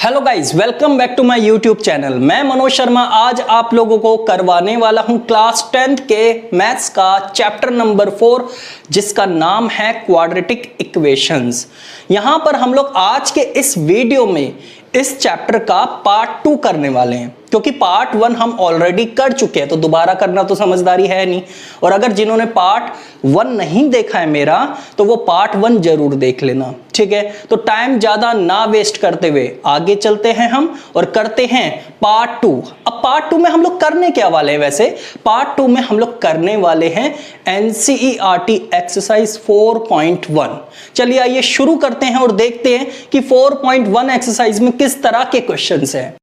Hello guys, welcome back to my YouTube channel. मैं मनोज शर्मा आज आप लोगों को करवाने वाला हूं क्लास 10th के मैथ्स का चैप्टर नंबर 4 जिसका नाम है क्वाड्रेटिक इक्वेशंस। यहां पर हम लोग आज के इस वीडियो में इस चैप्टर का पार्ट 2 करने वाले हैं, क्योंकि पार्ट 1 हम ऑलरेडी कर चुके हैं तो दोबारा करना तो समझदारी है नहीं। और अगर जिन्होंने पार्ट 1 नहीं देखा है मेरा तो वो पार्ट 1 जरूर देख लेना, ठीक है। तो टाइम ज्यादा ना वेस्ट करते हुए आगे चलते हैं हम और करते हैं पार्ट 2। अब पार्ट 2 में हम लोग करने क्या वाले हैं? वैसे पार्ट 2 में हम लोग करने वाले हैं NCERT एक्सरसाइज 4.1। चलिए आइए शुरू करते हैं और देखते हैं कि 4.1 एक्सरसाइज में किस तरह के क्वेश्चंस हैं।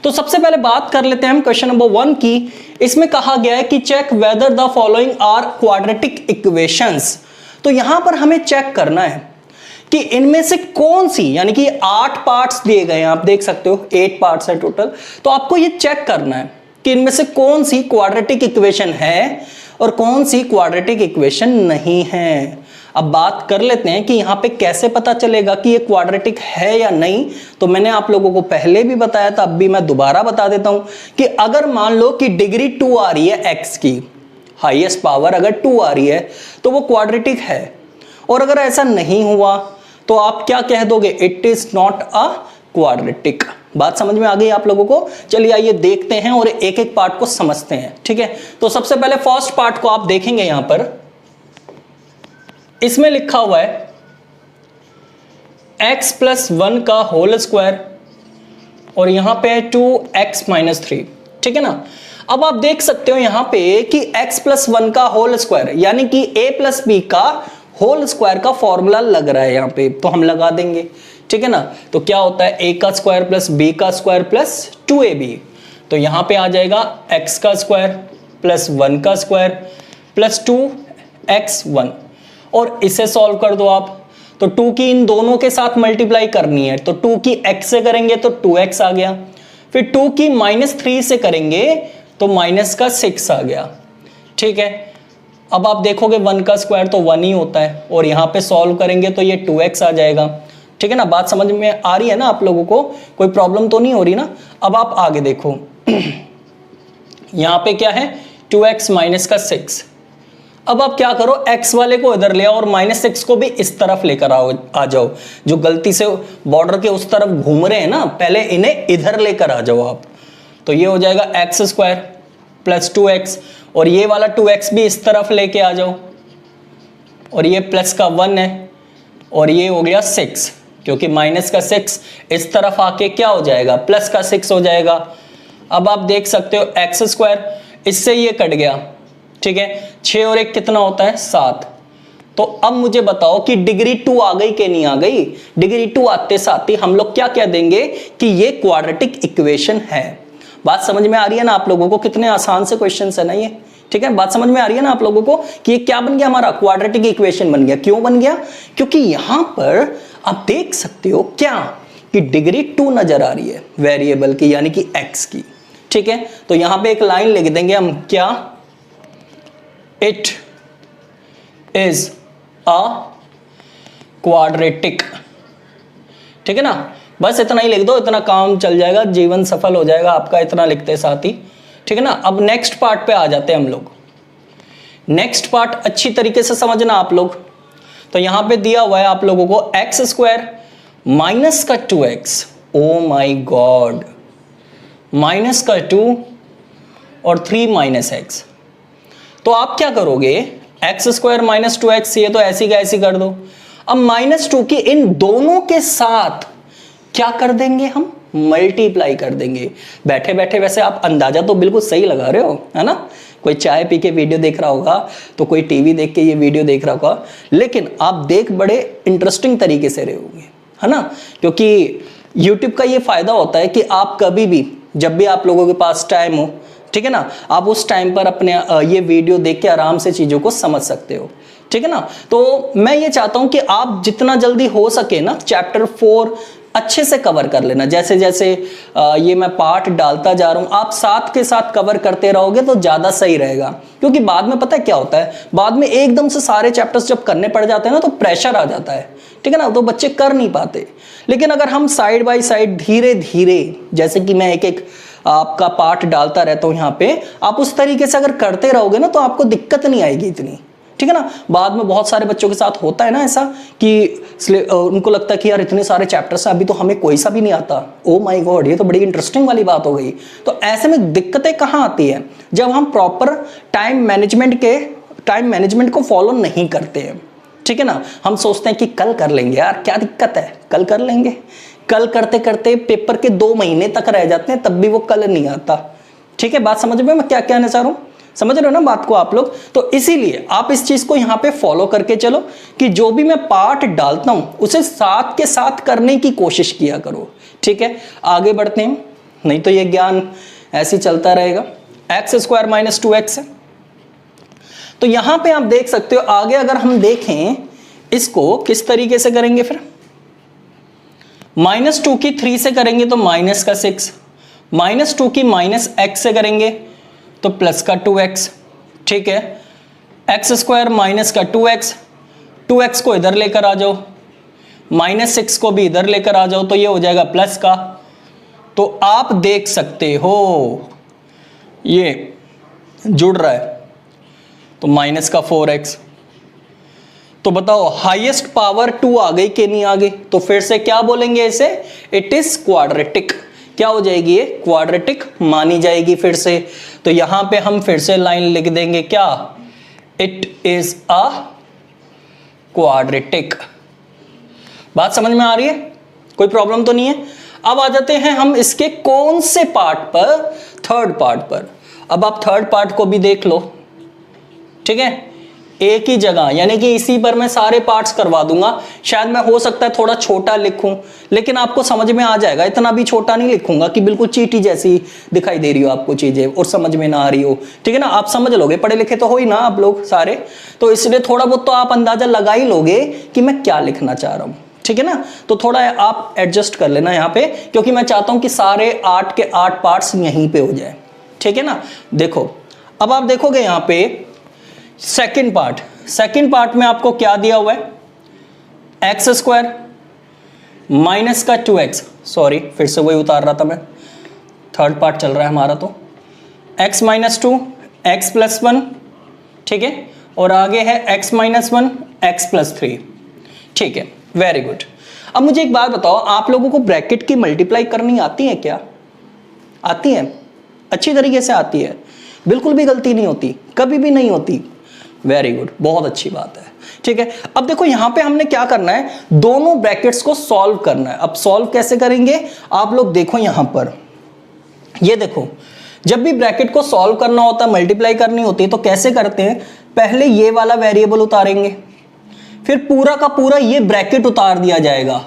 तो सबसे पहले बात कर लेते हैं हम क्वेश्चन नंबर 1 की। इसमें कहा गया है कि check whether the following are quadratic equations. तो यहां पर हमें चेक करना है कि इनमें से कौन सी, यानी कि 8 पार्ट्स दिए गए हैं, आप देख सकते हो 8 पार्ट्स है टोटल। तो आपको ये चेक करना है कि इनमें से कौन सी क्वाड्रेटिक इक्वेशन है और कौन सी क्वाड्रेटिक इक्वेशन नहीं है। अब बात कर लेते हैं कि यहाँ पे कैसे पता चलेगा कि ये क्वाड्रेटिक है या नहीं। तो मैंने आप लोगों को पहले भी बताया था, अब भी मैं दोबारा बता देता हूं कि अगर मान लो कि डिग्री 2 आ रही है x की, हाईएस्ट पावर अगर 2 आ रही है तो वो क्वाड्रेटिक है। और अगर ऐसा नहीं हुआ तो आप क्या कह दोगे? It is not a quadratic. बात समझ में आ गई आप लोगों को? चलिए आइए देखते हैं और एक एक पार्ट को समझते हैं, ठीक है। तो सबसे पहले फर्स्ट पार्ट को आप देखेंगे, यहां पर इसमें लिखा हुआ है x + 1 का होल स्क्वायर और यहां पे है 2x - 3, ठीक है ना। अब आप देख सकते हो यहां पे कि x + 1 का होल स्क्वायर यानी कि a + b का होल स्क्वायर का फॉर्मूला लग रहा है यहां पे, तो हम लगा देंगे, ठीक है ना। तो क्या होता है? a का स्क्वायर प्लस b का स्क्वायर प्लस 2ab। तो यहां पे आ जाएगा x का स्क्वायर प्लस 1 का स्क्वायर प्लस 2x1 और इसे सॉल्व कर दो आप। तो 2 की इन दोनों के साथ मल्टीप्लाई करनी है, तो 2 की x से करेंगे तो 2x आ गया, फिर 2 की -3 से करेंगे तो -6 आ गया, ठीक है। अब आप देखोगे 1 का स्क्वायर तो 1 ही होता है और यहां पे सॉल्व करेंगे तो ये 2x आ जाएगा, ठीक है ना। बात समझ में आ रही है ना आप लोगों को? कोई प्रॉब्लम तो नहीं हो रही ना? अब आप आगे देखो यहां पे क्या है? 2x - 6। अब आप क्या करो, x वाले को इधर ले आओ और -6 को भी इस तरफ लेकर आ जाओ। जो गलती से बॉर्डर के उस तरफ घूम रहे हैं ना, पहले इन्हें इधर लेकर आ जाओ आप। तो ये हो जाएगा x² प्लस 2x और ये वाला 2x भी इस तरफ लेके आ जाओ और ये प्लस का 1 है और ये हो गया 6, क्योंकि -6 इस तरफ आके क्या हो जाएगा? प्लस का 6 हो जाएगा। अब आप देख सकते हो x², इससे ये कट गया, ठीक है। 6 और 1 कितना होता है? 7। तो अब मुझे बताओ कि डिग्री 2 आ गई कि नहीं आ गई? डिग्री 2 आते साथ ही हम लोग क्या कह देंगे कि ये क्वाड्रेटिक इक्वेशन है। बात समझ में आ रही है ना आप लोगों को? कितने आसान से क्वेश्चन है ना ये, ठीक है। बात समझ में आ रही है ना आप लोगों को कि ये क्या बन गया? हमारा क्वाड्रेटिक इक्वेशन बन गया। क्यों बन गया? क्योंकि यहां पर आप देख सकते हो क्या कि डिग्री 2 नजर आ रही है वेरिएबल की, यानी कि x की, ठीक है। तो यहां पे एक लाइन लिख देंगे हम, क्या? It is a quadratic, ठीक है ना। बस इतना ही लिख दो, इतना काम चल जाएगा, जीवन सफल हो जाएगा आपका, इतना लिखते साथ ही, ठीक है ना। अब नेक्स्ट पार्ट पे आ जाते हैं हम लोग। नेक्स्ट पार्ट अच्छी तरीके से समझना आप लोग। तो यहां पे दिया हुआ है आप लोगों को x² माइनस का 2x, ओ माई गॉड, माइनस का 2 और 3 - x। तो आप क्या करोगे? x² - 2x, ये तो ऐसी का ऐसी कर दो। अब -2 की इन दोनों के साथ क्या कर देंगे? हम मल्टीप्लाई कर देंगे। बैठे बैठे वैसे आप अंदाजा तो बिल्कुल सही लगा रहे हो, है ना। कोई चाय पी के वीडियो देख रहा होगा तो कोई टीवी देख के ये वीडियो देख रहा होगा, लेकिन आप देख बड़े इंटरेस्टिंग तरीके से रहे होंगे, है ना। क्योंकि YouTube का ये फायदा होता है कि आप कभी भी, जब भी आप लोगों के पास टाइम हो, ठीक है ना, आप उस टाइम पर अपने ये वीडियो देख के आराम से चीजों को समझ सकते हो, ठीक है ना। तो मैं ये चाहता हूं कि आप जितना जल्दी हो सके ना चैप्टर 4 अच्छे से कवर कर लेना। जैसे जैसे ये मैं पार्ट डालता जा रहा हूं, आप साथ के साथ कवर करते रहोगे तो ज्यादा सही रहेगा, क्योंकि बाद में पता है क्या होता है, बाद में एकदम से सारे चैप्टर्स जब करने पड़ जाते हैं ना तो प्रेशर आ जाता है, ठीक है ना, तो बच्चे कर नहीं पाते। लेकिन अगर हम साइड बाय साइड धीरे धीरे, जैसे कि मैं एक एक आपका पार्ट डालता रहता हूं यहाँ पे, आप उस तरीके से अगर करते रहोगे ना तो आपको दिक्कत नहीं आएगी इतनी, ठीक है ना। बाद में बहुत सारे बच्चों के साथ होता है ना ऐसा कि उनको लगता है कि यार इतने सारे चैप्टर्स हैं, अभी तो हमें कोई सा भी नहीं आता, ओ माय गॉड ये तो बड़ी इंटरेस्टिंग वाली बात हो गई। तो ऐसे में दिक्कतें कहाँ आती है, जब हम प्रॉपर टाइम मैनेजमेंट को फॉलो नहीं करते हैं, ठीक है ना। हम सोचते हैं कि कल कर लेंगे यार, क्या दिक्कत है, कल कर लेंगे, कल करते करते पेपर के 2 महीने तक रह जाते हैं, तब भी वो कल नहीं आता, ठीक है। बात समझ में मैं क्या कहना चाह रहा हूं, समझ रहे हो ना बात को आप लोग। तो इसीलिए आप इस चीज को यहां पे फॉलो करके चलो कि जो भी मैं पार्ट डालता हूं उसे साथ के साथ करने की कोशिश किया करो, ठीक है। आगे बढ़ते हैं, नहीं तो ये ज्ञान ऐसे ही चलता रहेगा। x² - 2x है, तो यहां पे आप देख सकते हो। आगे अगर हम देखें इसको किस तरीके से करेंगे, फिर -2 की 3 से करेंगे तो -6, -2 की -x से करेंगे तो +2x, ठीक है। x² माइनस का 2x, 2x को इधर लेकर आ जाओ, -6 को भी इधर लेकर आ जाओ तो ये हो जाएगा प्लस का। तो आप देख सकते हो ये जुड़ रहा है, तो माइनस का 4x। तो बताओ हाईएस्ट पावर 2 आ गई कि नहीं आ गई, तो फिर से क्या बोलेंगे इसे, इट इज क्वाड्रेटिक। क्या हो जाएगी ये, क्वाड्रेटिक मानी जाएगी फिर से। तो यहां पे हम फिर से लाइन लिख देंगे क्या, इट इज अ क्वाड्रेटिक। बात समझ में आ रही है, कोई प्रॉब्लम तो नहीं है। अब आ जाते हैं हम इसके कौन से पार्ट पर, थर्ड पार्ट पर। अब आप थर्ड पार्ट को भी देख लो, ठीक है, एक ही जगह, यानी कि इसी पर मैं सारे पार्ट्स करवा दूंगा। शायद मैं हो सकता है थोड़ा छोटा लिखूं, लेकिन आपको समझ में आ जाएगा। इतना भी छोटा नहीं लिखूंगा कि बिल्कुल चीटी जैसी दिखाई दे रही हो आपको चीजें और समझ में ना आ रही हो, ठीक है ना। आप समझ लोगे, पढ़े लिखे तो हो ही ना आप लोग सारे, तो इसलिए थोड़ा बहुत तो आप अंदाजा लगा ही लोगे कि मैं क्या लिखना चाह रहा हूं, ठीक है ना। तो थोड़ा आप एडजस्ट कर लेना यहाँ पे, क्योंकि मैं चाहता हूं कि सारे 8 के 8 पार्ट्स यहीं पे हो जाए, ठीक है ना। देखो अब आप देखोगे यहाँ पे सेकंड पार्ट में आपको क्या दिया हुआ है, x² माइनस का 2x, सॉरी फिर से वही उतार रहा था मैं, थर्ड पार्ट चल रहा है हमारा, तो x - 2 x + 1, ठीक है, और आगे है x - 1 x + 3, ठीक है, वेरी गुड। अब मुझे एक बात बताओ, आप लोगों को ब्रैकेट की मल्टीप्लाई करनी आती है क्या, आती है, अच्छी तरीके से आती है, बिल्कुल भी गलती नहीं होती, कभी भी नहीं होती, वेरी गुड, बहुत अच्छी बात है, ठीक है। अब देखो यहां पे हमने क्या करना है, दोनों ब्रैकेट्स को सॉल्व करना है। अब सॉल्व कैसे करेंगे, आप लोग देखो यहां पर, ये देखो, जब भी ब्रैकेट को सॉल्व करना होता है, मल्टीप्लाई करनी होती है, तो कैसे करते हैं, पहले ये वाला वेरिएबल उतारेंगे, फिर पूरा का पूरा ये ब्रैकेट उतार दिया जाएगा,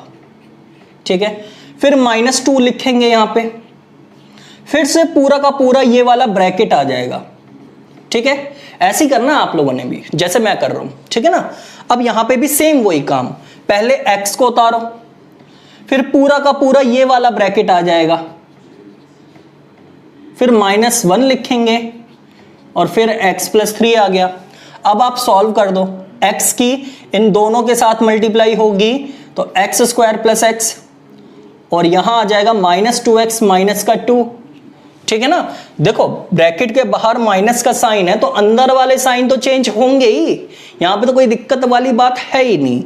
ठीक है, फिर -2 लिखेंगे यहां पे, फिर से पूरा का पूरा ये वाला ब्रैकेट आ जाएगा, ठीक है। ऐसे ही करना आप लोगों ने भी, जैसे मैं कर रहा हूं, ठीक है ना। अब यहां पे भी सेम वही काम, पहले x को उतारो, फिर पूरा का पूरा ये वाला ब्रैकेट आ जाएगा, फिर -1 लिखेंगे और फिर x + 3 आ गया। अब आप सॉल्व कर दो, x की इन दोनों के साथ मल्टीप्लाई होगी तो x² + x, और यहां आ जाएगा -2x माइनस का 2, ठीक है ना। देखो ब्रैकेट के बाहर माइनस का साइन है तो अंदर वाले साइन तो चेंज होंगे ही, यहां पे तो कोई दिक्कत वाली बात है ही नहीं,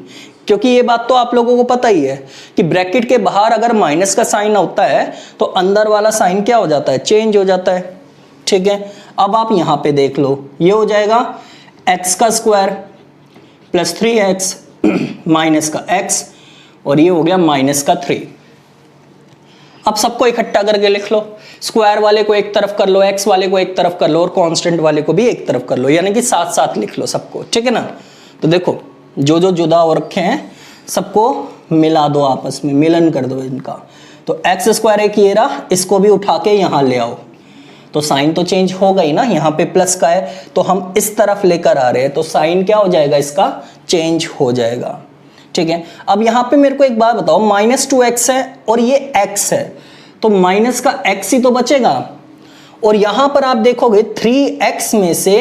क्योंकि ये बात तो आप लोगों को पता ही है कि ब्रैकेट के बाहर अगर माइनस का साइन होता है तो अंदर वाला साइन क्या हो जाता है, चेंज हो जाता है, ठीक है। अब आप यहां पे देख लो, ये हो जाएगा x² + 3x माइनस का x, और ये हो गया -3। अब सबको इकट्ठा करके लिख लो, स्क्वायर वाले को एक तरफ कर लो, एक्स वाले को एक तरफ कर लो, और कांस्टेंट वाले को भी एक तरफ कर लो, यानी कि साथ साथ लिख लो सबको, ठीक है ना। तो देखो जो जो जुदा हो रखे हैं सबको मिला दो, आपस में मिलन कर दो इनका। तो x² एक ये रहा, इसको भी उठा के यहाँ ले आओ, तो साइन तो चेंज होगा ही ना, यहाँ पे प्लस का है तो हम इस तरफ लेकर आ रहे हैं तो साइन क्या हो जाएगा, इसका चेंज हो जाएगा, ठीक है। अब यहां पे मेरे को एक बात बताओ, -2x है और ये x है, तो माइनस का x ही तो बचेगा। और यहां पर आप देखोगे 3x में से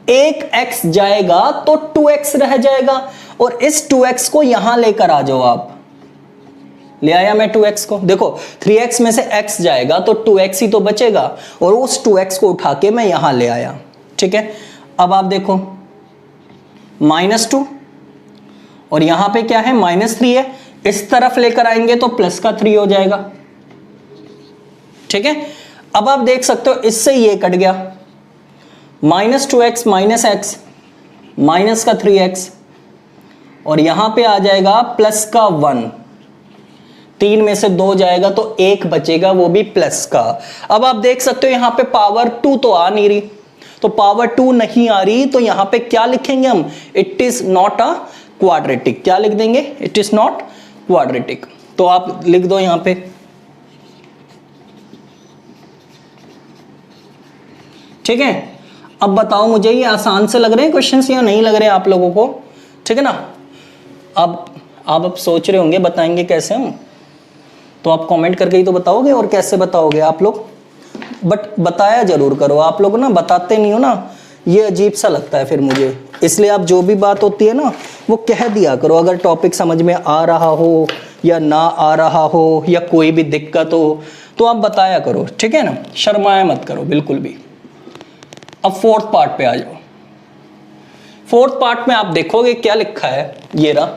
एक x जाएगा तो 2x रह जाएगा, और इस 2x को यहां लेकर आ जाओ। आप ले आया मैं 2x को, देखो 3x में से x जाएगा तो 2x ही तो बचेगा, और उस 2x को उठा के मैं यहां ले आया, ठीक है। अब आप देखो -2 और यहां पे क्या है -3 है, इस तरफ लेकर आएंगे तो प्लस का 3 हो जाएगा, ठीक है। अब आप देख सकते हो इससे ये कट गया, -2x -x माइनस का 3x, और यहां पे आ जाएगा प्लस का 1, 3 में से 2 जाएगा तो 1 बचेगा, वो भी प्लस का। अब आप देख सकते हो यहां पे पावर 2 तो आ नहीं रही, तो पावर 2 नहीं आ रही तो यहां पे क्या लिखेंगे हम, it is not a quadratic. क्या लिख देंगे, इट इज नॉट क्वाड्रेटिक। तो आप लिख दो यहां पे, ठीक है। अब बताओ मुझे ये आसान से लग रहे हैं क्वेश्चंस या नहीं लग रहे हैं आप लोगों को, ठीक है ना। अब सोच रहे होंगे बताएंगे कैसे हम, तो आप कमेंट करके ही तो बताओगे, और कैसे बताओगे आप लोग, बट बताया जरूर करो। आप लोग ना बताते नहीं हो ना, ये अजीब सा लगता है फिर मुझे, इसलिए आप जो भी बात होती है ना वो कह दिया करो। अगर टॉपिक समझ में आ रहा हो या ना आ रहा हो या कोई भी दिक्कत हो तो आप बताया करो, ठीक है ना, शर्माया मत करो बिल्कुल भी। अब फोर्थ पार्ट पे आ जाओ। फोर्थ पार्ट में आप देखोगे क्या लिखा है, ये रहा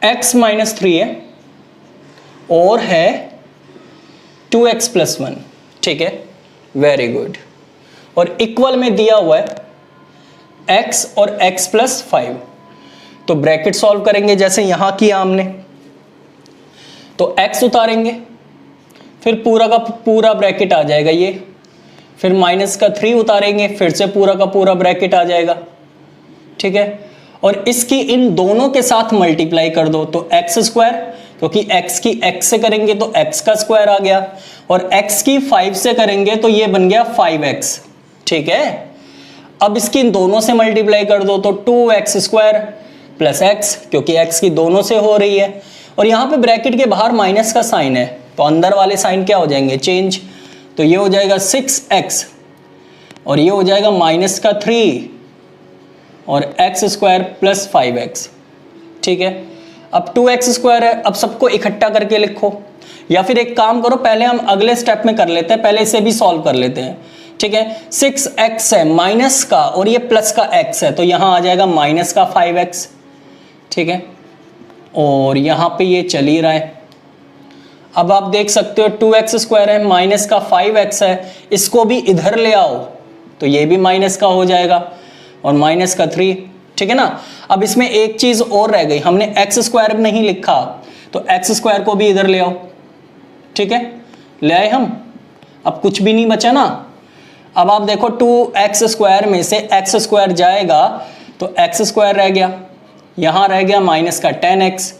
x -3 है और है 2x + 1, ठीक है, वेरी गुड। और इक्वल में दिया हुआ है x और x + 5, तो ब्रैकेट सॉल्व करेंगे जैसे यहां किया हमने, तो x उतारेंगे, फिर पूरा का पूरा ब्रैकेट आ जाएगा ये, फिर माइनस का 3 उतारेंगे, फिर से पूरा का पूरा ब्रैकेट आ जाएगा, ठीक है। और इसकी इन दोनों के साथ मल्टीप्लाई कर दो तो x², क्योंकि x की x से करेंगे तो x का स्क्वायर आ गया, और x की 5 से करेंगे तो ये बन गया 5x, ठीक है। अब इसकी इन दोनों से मल्टीप्लाई कर दो तो 2x² + x, क्योंकि x की दोनों से हो रही है, और यहां पे ब्रैकेट के बाहर माइनस का साइन है तो अंदर वाले साइन क्या हो जाएंगे, चेंज, तो ये हो जाएगा 6x और ये हो जाएगा -3 और x² + 5x, ठीक है। अब 2x² है, अब सबको इकट्ठा करके लिखो, या फिर एक काम करो पहले हम अगले स्टेप में कर लेते हैं, पहले इसे भी सॉल्व कर लेते हैं, ठीक है। 6x है माइनस का और ये प्लस का x है, तो यहां आ जाएगा माइनस का 5x, ठीक है। और यहां पे ये चल ही रहा है। अब आप देख सकते हो 2x² है माइनस का 5x है, इसको भी इधर ले आओ तो ये भी माइनस का हो जाएगा, और माइनस का 3, ठीक है ना। अब इसमें एक चीज और रह गई, हमने x² नहीं लिखा, तो x² को भी इधर ले आओ, ठीक है, ले आए हम। अब कुछ भी नहीं बचा ना। अब आप देखो 2x² में से x² जाएगा तो x² रह गया, यहां रह गया माइनस का 10x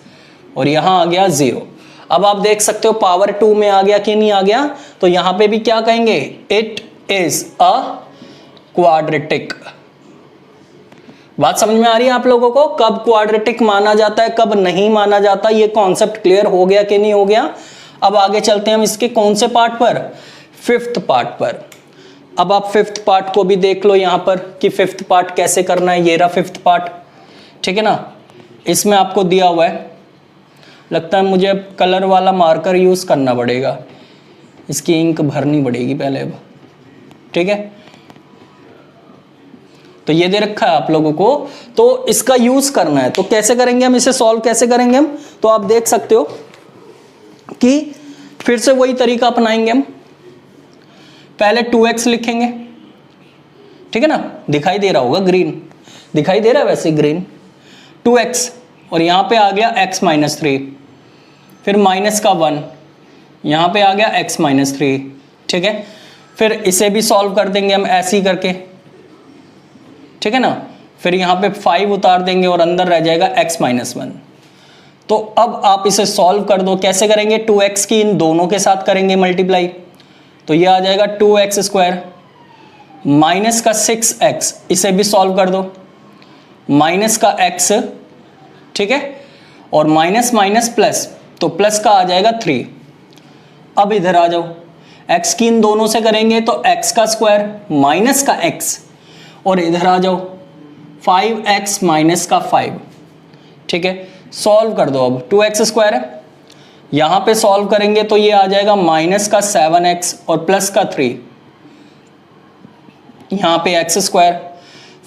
और यहां आ गया 0। अब आप देख सकते हो पावर 2 में आ गया कि नहीं आ गया, तो यहां पे भी क्या कहेंगे, इट इज अ क्वाड्रेटिक। बात समझ में आ रही है आप लोगों को, कब क्वाड्रेटिक माना जाता है कब नहीं माना जाता, ये कॉन्सेप्ट क्लियर हो गया कि नहीं हो गया। अब आगे चलते हैं हम इसके कौन से पार्ट पर, 5th पार्ट पर। अब आप 5th पार्ट को भी देख लो यहां पर कि 5th पार्ट कैसे करना है, ये रहा 5th पार्ट, ठीक है ना। इसमें आपको दिया हुआ है, लगता है मुझे कलर वाला मार्कर यूज करना पड़ेगा, इसकी इंक भरनी पड़ेगी पहले अब, ठीक है। तो ये दे रखा है आप लोगों को, तो इसका यूज करना है। तो कैसे करेंगे हम इसे, सॉल्व कैसे करेंगे हम, तो आप देख सकते हो कि फिर से वही तरीका अपनाएंगे हम। पहले 2x लिखेंगे, ठीक है ना, दिखाई दे रहा होगा ग्रीन, दिखाई दे रहा है वैसे ग्रीन, 2x और यहां पे आ गया x -3, फिर माइनस का 1, यहां पे आ गया x -3, ठीक है। फिर इसे भी सॉल्व कर देंगे हम ऐसे ही करके, ठीक है ना। फिर यहां पे 5 उतार देंगे और अंदर रह जाएगा x -1। तो अब आप इसे सॉल्व कर दो, कैसे करेंगे, 2x की इन दोनों के साथ करेंगे मल्टीप्लाई, तो ये आ जाएगा 2x² माइनस का 6x, इसे भी सॉल्व कर दो, माइनस का x ठीक है, और माइनस माइनस प्लस, तो प्लस का आ जाएगा 3। अब इधर आ जाओ, x की इन दोनों से करेंगे तो x का स्क्वायर माइनस का x, और इधर आ जाओ 5x माइनस का 5। ठीक है, सॉल्व कर दो। अब 2x स्क्वायर है, यहां पे सॉल्व करेंगे तो ये आ जाएगा माइनस का 7x और प्लस का 3, यहां पे x स्क्वायर,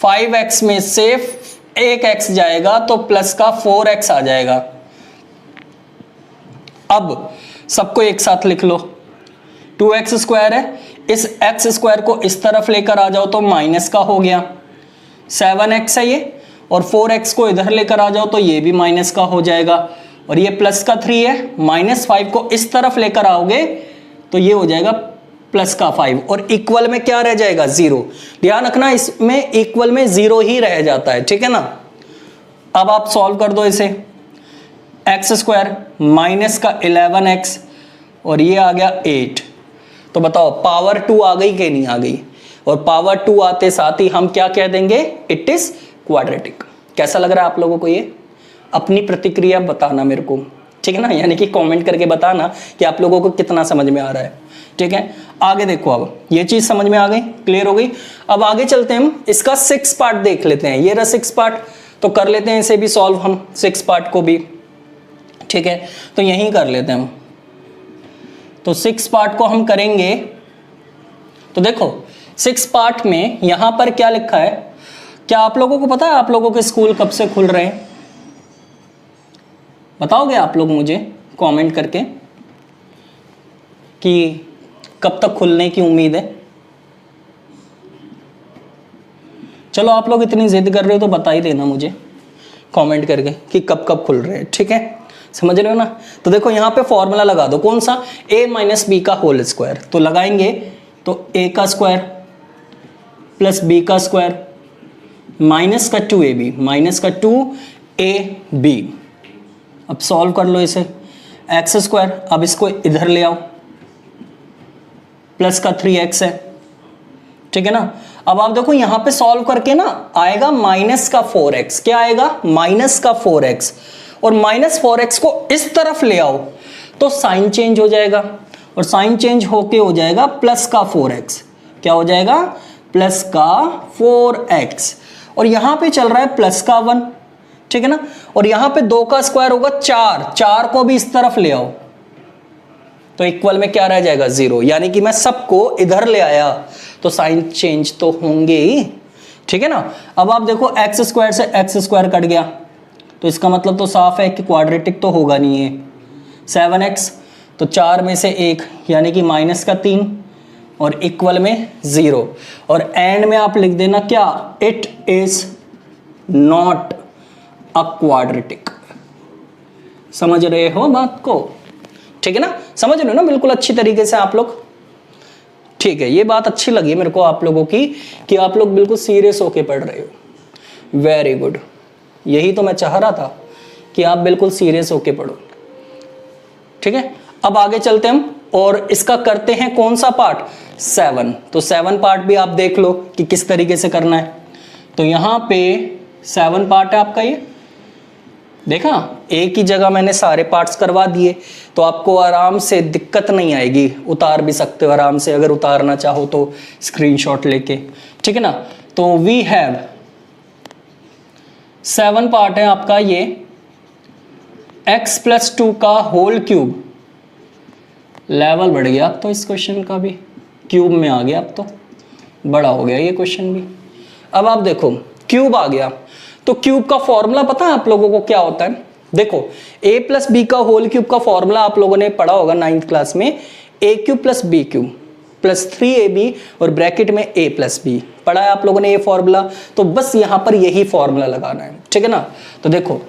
5x में से एक x जाएगा तो प्लस का 4x आ जाएगा। अब सबको एक साथ लिख लो, 2x स्क्वायर है, इस x स्क्वायर को इस तरफ लेकर आ जाओ तो माइनस का हो गया, 7x है ये, और 4x को इधर लेकर आ जाओ तो ये भी माइनस का हो जाएगा, और ये प्लस का 3 है, माइनस 5 को इस तरफ लेकर आओगे तो ये हो जाएगा प्लस का 5, और इक्वल में क्या रह जाएगा 0। ध्यान रखना इसमें इक्वल में 0 ही रह जाता है, ठीक है ना। अब आप सॉल्व कर दो इसे, एक्स स्क्वायर माइनस का 11x और ये आ गया 8। तो बताओ पावर 2 आ गई कि नहीं आ गई, और पावर 2 आते साथ ही हम क्या कह देंगे, इट इज क्वाड्रेटिक। कैसा लग रहा है आप लोगों को ये? अपनी प्रतिक्रिया बताना मेरे को, ठीक है ना, यानी कि कमेंट करके बताना कि आप लोगों को कितना समझ में आ रहा है, ठीक है। आगे देखो, अब ये चीज समझ में आ गई, क्लियर हो गई। अब आगे चलते हैं, हम इसका 6 पार्ट देख लेते हैं। ये रहा 6 पार्ट, तो कर लेते हैं इसे भी सॉल्व हम, 6 पार्ट को भी, ठीक है। तो यहीं कर लेते हैं हम, तो 6 पार्ट को हम करेंगे। तो देखो 6 पार्ट में यहां पर क्या लिखा है, क्या आप लोगों को पता है आप लोगों के स्कूल कब से खुल रहे हैं? बताओगे आप लोग मुझे कमेंट करके कि कब तक खुलने की उम्मीद है? चलो आप लोग इतनी जिद कर रहे हो तो बता ही देना मुझे कमेंट करके कि कब कब खुल रहे हैं, ठीक है, समझ रहे हो ना। तो देखो यहाँ पे फॉर्मूला लगा दो, कौन सा, a माइनस बी का होल स्क्वायर। तो लगाएंगे तो a का स्क्वायर प्लस b का स्क्वायर माइनस का 2ab माइनस का 2ab। अब सॉल्व कर लो इसे, एक्स स्क्वायर, अब इसको इधर ले आओ, प्लस का 3x है, ठीक है ना। अब आप देखो यहां पे सॉल्व करके ना आएगा माइनस का 4x, क्या आएगा, माइनस का 4x, और माइनस 4x को इस तरफ ले आओ तो साइन चेंज हो जाएगा, और साइन चेंज होके हो जाएगा प्लस का 4x, क्या हो जाएगा, प्लस का 4x, और यहां पे चल रहा है प्लस का 1, ठीक है ना। और यहां पे 2 का स्क्वायर होगा 4, 4 को भी इस तरफ ले आओ तो इक्वल में क्या रह जाएगा 0, यानी कि मैं सबको इधर ले आया तो साइन चेंज तो होंगे ही, ठीक है ना। अब आप देखो एक्स स्क्वायर से एक्स स्क्वायर कट गया, तो इसका मतलब तो साफ है कि क्वाड्रेटिक तो होगा नहीं है। 7x, तो 4 में से 1 यानी कि माइनस का 3, और इक्वल में 0, और एंड में आप लिख देना क्या, it is not a quadratic. समझ रहे हो बात को, ठीक है ना, समझ रहे हो ना बिल्कुल अच्छी तरीके से आप लोग, ठीक है। ये बात अच्छी लगी मेरे को आप लोगों की कि आप लोग बिल्कुल सीरियस होके पढ़ रहे हो, वेरी गुड। यही तो मैं चाह रहा था कि आप बिल्कुल सीरियस होके पढ़ो, ठीक है। अब आगे चलते हैं हम और इसका करते हैं कौन सा पार्ट, 7। तो 7 पार्ट भी आप देख लो कि किस तरीके से करना है। तो यहां पे 7 पार्ट है आपका, ये देखा, एक ही जगह मैंने सारे पार्ट्स करवा दिए, तो आपको आराम से दिक्कत नहीं आएगी, उतार भी सकते हो आराम से, अगर उतारना चाहो तो स्क्रीनशॉट लेके, ठीक है ना। तो वी हैव 7 पार्ट है आपका ये, x + 2 का होल क्यूब, लेवल बढ़ गया अब तो इस क्वेश्चन का भी, क्यूब में आ गया, अब तो बड़ा हो गया ये क्वेश्चन भी। अब आप देखो क्यूब आ गया, तो क्यूब का फॉर्मूला पता है आप लोगों को क्या होता है, देखो a + b का होल क्यूब का फॉर्मूला आप लोगों ने पढ़ा होगा 9th क्लास में, a³ + b³ + 3ab और ब्रैकेट में a + b पढ़ा है आप लोगों ने ये फॉर्मूला। तो बस यहां पर यही फॉर्मूला लगाना है, ठीक है ना। तो देखो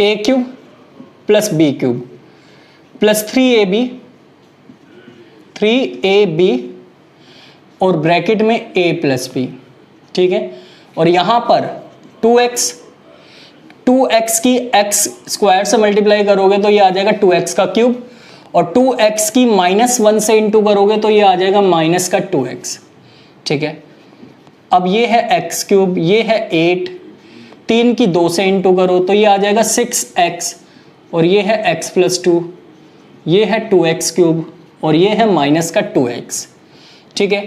a³ + b³ + 3ab और ब्रैकेट में a + b, ठीक है। और यहां पर 2x की x स्क्वायर से मल्टीप्लाई करोगे तो ये आ जाएगा 2x का क्यूब, और 2x की -1 से इंटू करोगे तो ये आ जाएगा माइनस का 2x, ठीक है। अब ये है x³, ये है 8, 3 की 2 से इंटू करो तो ये आ जाएगा 6x, और ये है x प्लस 2, ये है 2x क्यूब, और ये है माइनस का 2x। ठीक है,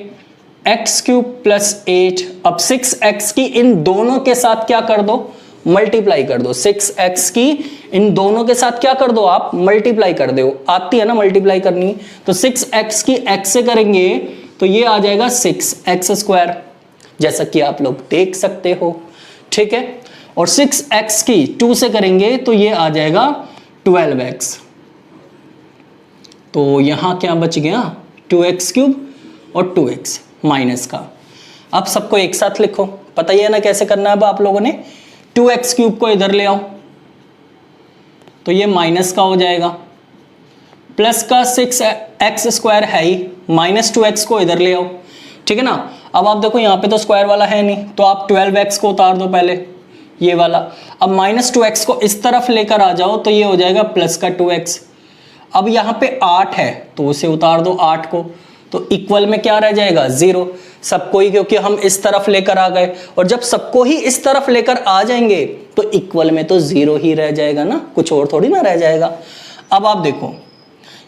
x क्यूब प्लस 8। अब 6x की इन दोनों के साथ क्या कर दो, मल्टीप्लाई कर दो। 6x की इन दोनों के साथ क्या कर दो, आप मल्टीप्लाई कर दो। आती है ना मल्टीप्लाई करनी, तो 6x की x से करेंगे तो ये आ जाएगा 6x स्क्वायर, जैसा कि आप लोग देख सकते हो। ठीक है, और 6x की 2 से करेंगे तो ये आ जाएगा 12x। तो यहां क्या बच गया, 2x क्यूब और 2x माइनस का। अब सबको एक साथ लिखो, पता ही है ना कैसे करना है। अब आप लोगों ने 2x क्यूब को इधर ले आओ तो ये माइनस का हो जाएगा, प्लस का 6x स्क्वायर है ही, माइनस 2x को इधर ले आओ। ठीक है ना, अब आप देखो यहाँ पे तो स्क्वायर वाला है नहीं, तो आप 12x को उतार दो पहले, ये वाला। अब माइनस 2x को इस तरफ लेकर आ जाओ तो ये हो जाएगा प्लस का 2x। अब यहाँ पे 8 है तो उसे उतार दो 8 को, तो इक्वल में क्या रह जाएगा, 0। सबको ही, क्योंकि हम इस तरफ लेकर आ गए, और जब सबको ही इस तरफ लेकर आ जाएंगे तो इक्वल में तो 0 ही रह जाएगा ना, कुछ और थोड़ी ना रह जाएगा। अब आप देखो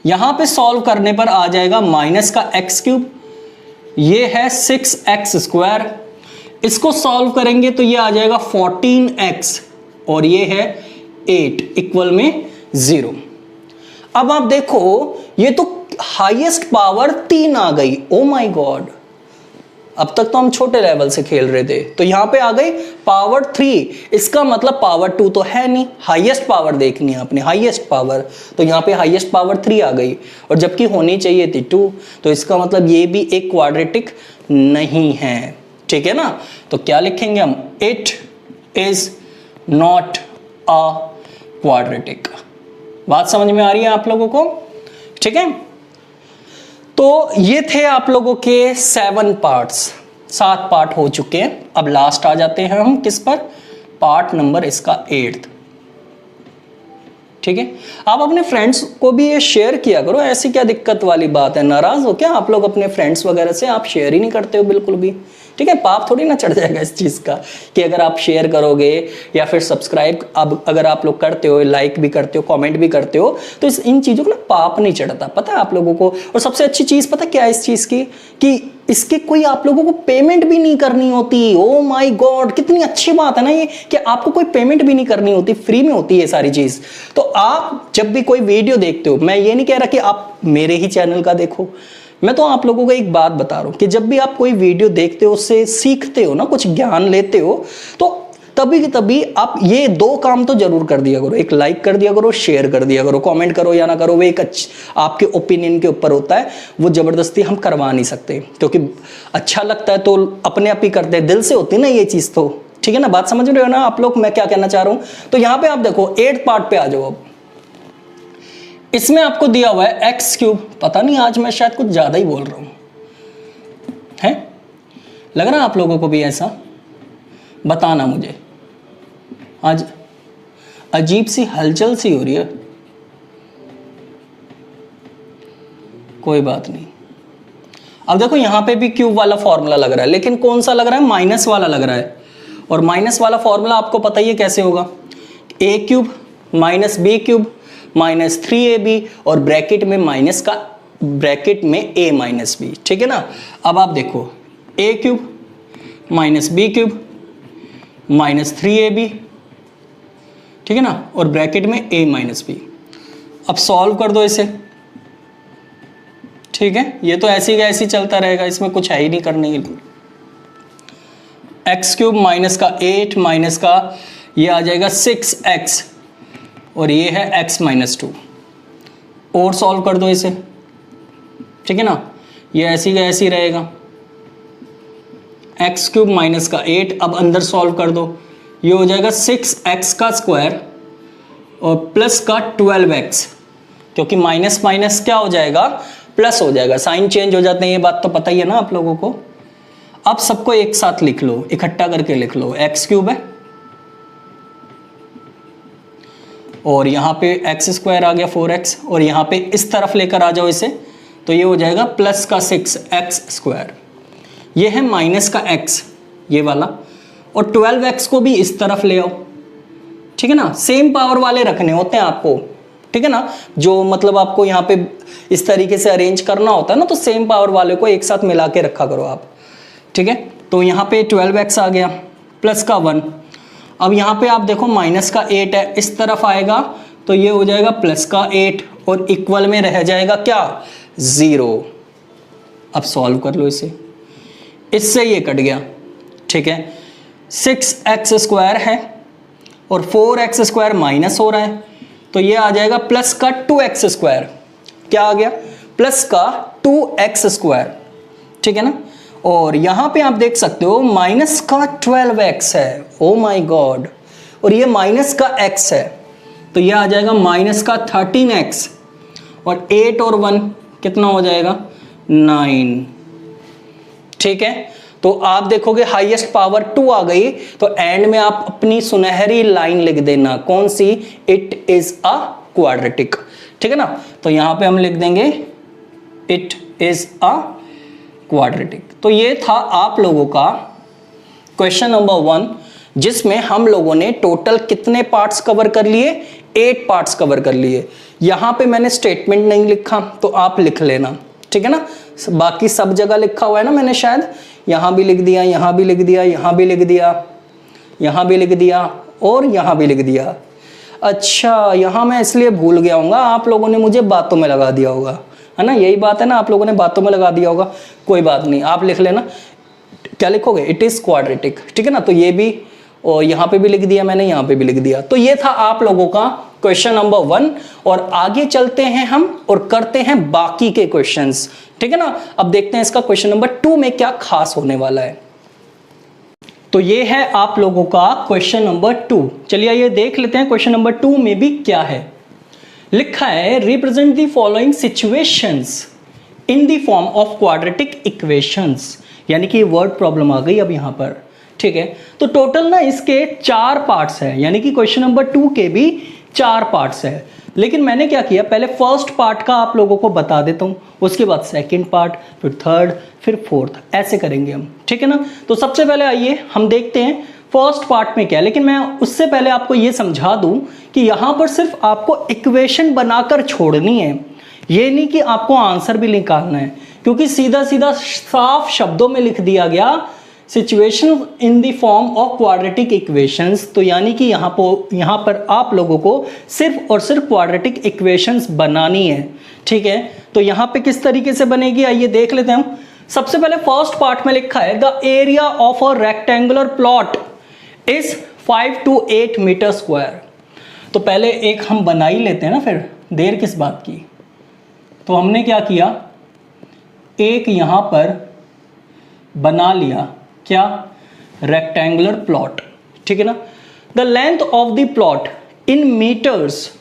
यहां पे सॉल्व करने पर आ जाएगा माइनस का x क्यूब, ये है 6x स्क्वायर। इसको सॉल्व करेंगे तो ये आ जाएगा 14x, और ये है 8, इक्वल में 0। अब आप देखो ये तो हाईएस्ट पावर 3 आ गई। ओ माय गॉड, अब तक तो हम छोटे लेवल से खेल रहे थे, तो यहां पे आ गई पावर 3। इसका मतलब पावर 2 तो है नहीं, हाईएस्ट पावर देखनी है अपनी, हाईएस्ट पावर। तो यहां पे हाईएस्ट पावर 3 आ गई, और जबकि होनी चाहिए थी 2, तो इसका मतलब ये भी एक क्वाड्रेटिक नहीं है। ठीक है ना, तो क्या लिखेंगे हम, it is not a quadratic. बात समझ में आ रही है आप लोगों को? ठीक है, तो ये थे आप लोगों के 7 पार्ट्स, 7 पार्ट हो चुके हैं। अब लास्ट आ जाते हैं हम किस पर, पार्ट नंबर इसका 8। ठीक है, आप अपने फ्रेंड्स को भी ये शेयर किया करो, ऐसी क्या दिक्कत वाली बात है? नाराज हो क्या आप लोग अपने फ्रेंड्स वगैरह से? आप शेयर ही नहीं करते हो बिल्कुल भी। ठीक है, पाप थोड़ी ना चढ़ जाएगा इस चीज़ का कि अगर आप शेयर करोगे या फिर सब्सक्राइब अब अगर आप लोग करते हो, लाइक भी करते हो, कमेंट भी करते हो, तो इन चीज़ों को ना पाप नहीं चढ़ता, पता है आप लोगों को। और सबसे अच्छी चीज़ पता क्या है इस चीज़ की, कि इसके कोई आप लोगों को पेमेंट भी नहीं करनी होती। ओ माय गॉड, कितनी अच्छी बात है ना ये, कि आपको कोई पेमेंट भी नहीं करनी होती, फ्री में होती है सारी चीज़। तो आप जब भी कोई वीडियो देखते हो, मैं ये नहीं कह रहा कि आप मेरे ही चैनल का देखो, मैं तो आप लोगों को एक बात बता रहा हूं कि जब भी आप कोई वीडियो देखते हो, उससे सीखते हो ना, कुछ ज्ञान लेते हो, तो तभी की तभी आप ये 2 काम तो जरूर कर दिया करो। एक लाइक कर दिया करो, शेयर कर दिया करो, कमेंट करो या ना करो, वो एक आपके ओपिनियन के ऊपर होता है, वो जबरदस्ती हम करवा नहीं सकते, क्योंकि अच्छा लगता है तो अपने आप ही करते हैं, दिल से होती है ना ये चीज़। तो ठीक है ना, बात समझ रहे हो ना आप लोग मैं क्या कहना चाह रहा हूँ? तो यहाँ पे आप देखो 8 पार्ट पे आ जाओ। अब इसमें आपको दिया हुआ है एक्स क्यूब। पता नहीं आज मैं शायद कुछ ज़्यादा ही बोल रहा हूँ, है लग रहा है आप लोगों को भी ऐसा? बताना मुझे, आज अजीब सी हलचल सी हो रही है। कोई बात नहीं। अब देखो यहाँ पे भी क्यूब वाला फॉर्मूला लग रहा है, लेकिन कौन सा लग रहा है? माइनस वाला लग रहा है। और माइनस वाला फॉर्मूला आपको पता ही है कैसे होगा, a cube minus B cube minus 3ab, और ब्रैकेट में माइनस का, ब्रैकेट में a माइनस बी। ठीक है ना, अब आप देखो a cube minus B cube minus 3ab, ठीक है ना, और ब्रैकेट में a माइनस बी। अब सॉल्व कर दो इसे। ठीक है, ये तो ऐसी का ऐसी चलता रहेगा, इसमें कुछ है ही नहीं करने के लिए। एक्स क्यूब माइनस का 8 माइनस का ये आ जाएगा 6x, और ये है x माइनस 2। और सॉल्व कर दो इसे। ठीक है ना, ये ऐसी का ऐसी रहेगा। एक्स क्यूब माइनस का 8, अब अंदर सॉल्व कर दो, ये हो जाएगा 6x का स्क्वायर और प्लस का 12x, क्योंकि माइनस माइनस क्या हो जाएगा, प्लस हो जाएगा, साइन चेंज हो जाते हैं, ये बात तो पता ही है ना आप लोगों को। अब सबको एक साथ लिख लो, इकट्ठा करके लिख लो। एक्स क्यूब है और यहाँ पे एक्स स्क्वायर आ गया 4x, और यहाँ पे इस तरफ लेकर आ जाओ इसे, तो ये हो जाएगा प्लस का 6x स्क्वायर। ये है माइनस का x, ये वाला, और 12x को भी इस तरफ ले आओ, ठीक है ना। सेम पावर वाले रखने होते हैं आपको, ठीक है ना। जो मतलब आपको यहाँ पे इस तरीके से अरेंज करना होता है ना, तो सेम पावर वाले को एक साथ मिला के रखा करो आप, ठीक है। तो यहाँ पे 12x आ गया प्लस का 1। अब यहाँ पे आप देखो माइनस का 8 है, इस तरफ आएगा तो ये हो जाएगा प्लस का 8 और इक्वल में रह जाएगा क्या, 0। अब सॉल्व कर लो इसे, इससे ये कट गया, ठीक है। 6x स्क्वायर है और 4x स्क्वायर माइनस हो रहा है, तो ये आ जाएगा प्लस का 2x स्क्वायर। क्या आ गया, प्लस का 2x स्क्वायर, ठीक है ना। और यहां पे आप देख सकते हो माइनस का 12x है, ओ माय गॉड, और ये माइनस का x है, तो ये आ जाएगा माइनस का 13x और 8 और 1 कितना हो जाएगा, 9, ठीक है। तो आप देखोगे हाईएस्ट पावर 2 आ गई, तो एंड में आप अपनी सुनहरी लाइन लिख देना, कौन सी, इट इज अ क्वाड्रेटिक, ठीक है ना। तो यहां पे हम लिख देंगे इट इज अ क्वाड्रेटिक। तो ये था आप लोगों का क्वेश्चन नंबर 1, जिसमें हम लोगों ने टोटल कितने पार्ट्स कवर कर लिए, 8 पार्ट्स कवर कर लिए। यहां पे मैंने स्टेटमेंट नहीं लिखा, तो आप लिख लेना, ठीक है ना। बाकी सब जगह लिखा हुआ है ना मैंने, शायद यहां भी लिख दिया, यहां भी लिख दिया, यहां भी लिख दिया, यहां भी लिख दिया और यहां भी लिख दिया। अच्छा, यहां मैं इसलिए भूल गया हूँ, आप लोगों ने मुझे बातों में लगा दिया होगा, है ना, यही बात है ना, आप लोगों ने बातों में लगा दिया होगा। कोई बात नहीं, आप लिख लेना, क्या लिखोगे, इट इज क्वाड्रेटिक, ठीक है ना। तो ये भी, और यहां पे भी लिख दिया मैंने, यहां पे भी लिख दिया। तो ये था आप लोगों का क्वेश्चन नंबर 1, और आगे चलते हैं हम और करते हैं बाकी के क्वेश्चंस, ठीक है ना। अब देखते हैं इसका क्वेश्चन नंबर 2 में क्या खास होने वाला है। तो ये है आप लोगों का क्वेश्चन नंबर 2। चलिए ये देख लेते हैं क्वेश्चन नंबर 2 में भी क्या है। लिखा है, represent the following situations in the form of quadratic equations, यानी कि वर्ड प्रॉब्लम आ गई अब यहां पर, ठीक है। तो टोटल ना इसके 4 पार्ट्स है, यानी कि क्वेश्चन नंबर 2 के भी 4 पार्ट्स है। लेकिन मैंने क्या किया, पहले फर्स्ट पार्ट का आप लोगों को बता देता हूं, उसके बाद सेकंड पार्ट, फिर थर्ड, फिर फोर्थ, ऐसे करेंगे हम, ठीक है ना। तो सबसे पहले आइए हम देखते हैं फर्स्ट पार्ट में क्या है। लेकिन मैं उससे पहले आपको यह समझा दूं कि यहां पर सिर्फ आपको इक्वेशन बनाकर छोड़नी है, ये नहीं कि आपको आंसर भी निकालना है, क्योंकि सीधा सीधा साफ शब्दों में लिख दिया गया situation in the form of quadratic equations. तो यानी कि यहाँ पर आप लोगों को सिर्फ और सिर्फ क्वाड्रेटिक इक्वेशंस बनानी है, ठीक है। तो यहाँ पे किस तरीके से बनेगी आइए देख लेते हैं हम। सबसे पहले फर्स्ट पार्ट में लिखा है, the area of a rectangular plot is 5 to 8 metre square. तो पहले एक हम बना ही लेते हैं ना, फिर देर किस बात की। तो हमने क्या किया, एक यहां पर बना लिया, क्या, रेक्टेंगुलर प्लॉट, ठीक है ना। The length of the plot in metres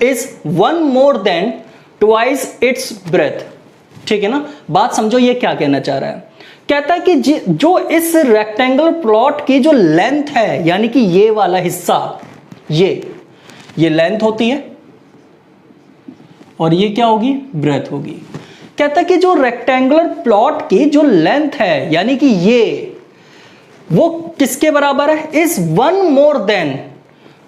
is 1 more than twice its breadth, ठीक है ना। बात समझो ये क्या कहना चाह रहा है, कहता है कि जो इस रेक्टेंगुलर प्लॉट की जो लेंथ है, यानी कि ये वाला हिस्सा, ये लेंथ होती है और ये क्या होगी, ब्रेथ होगी। कहता है कि जो रेक्टेंगुलर प्लॉट की जो लेंथ है, यानी कि ये, वो किसके बराबर है, is 1 more than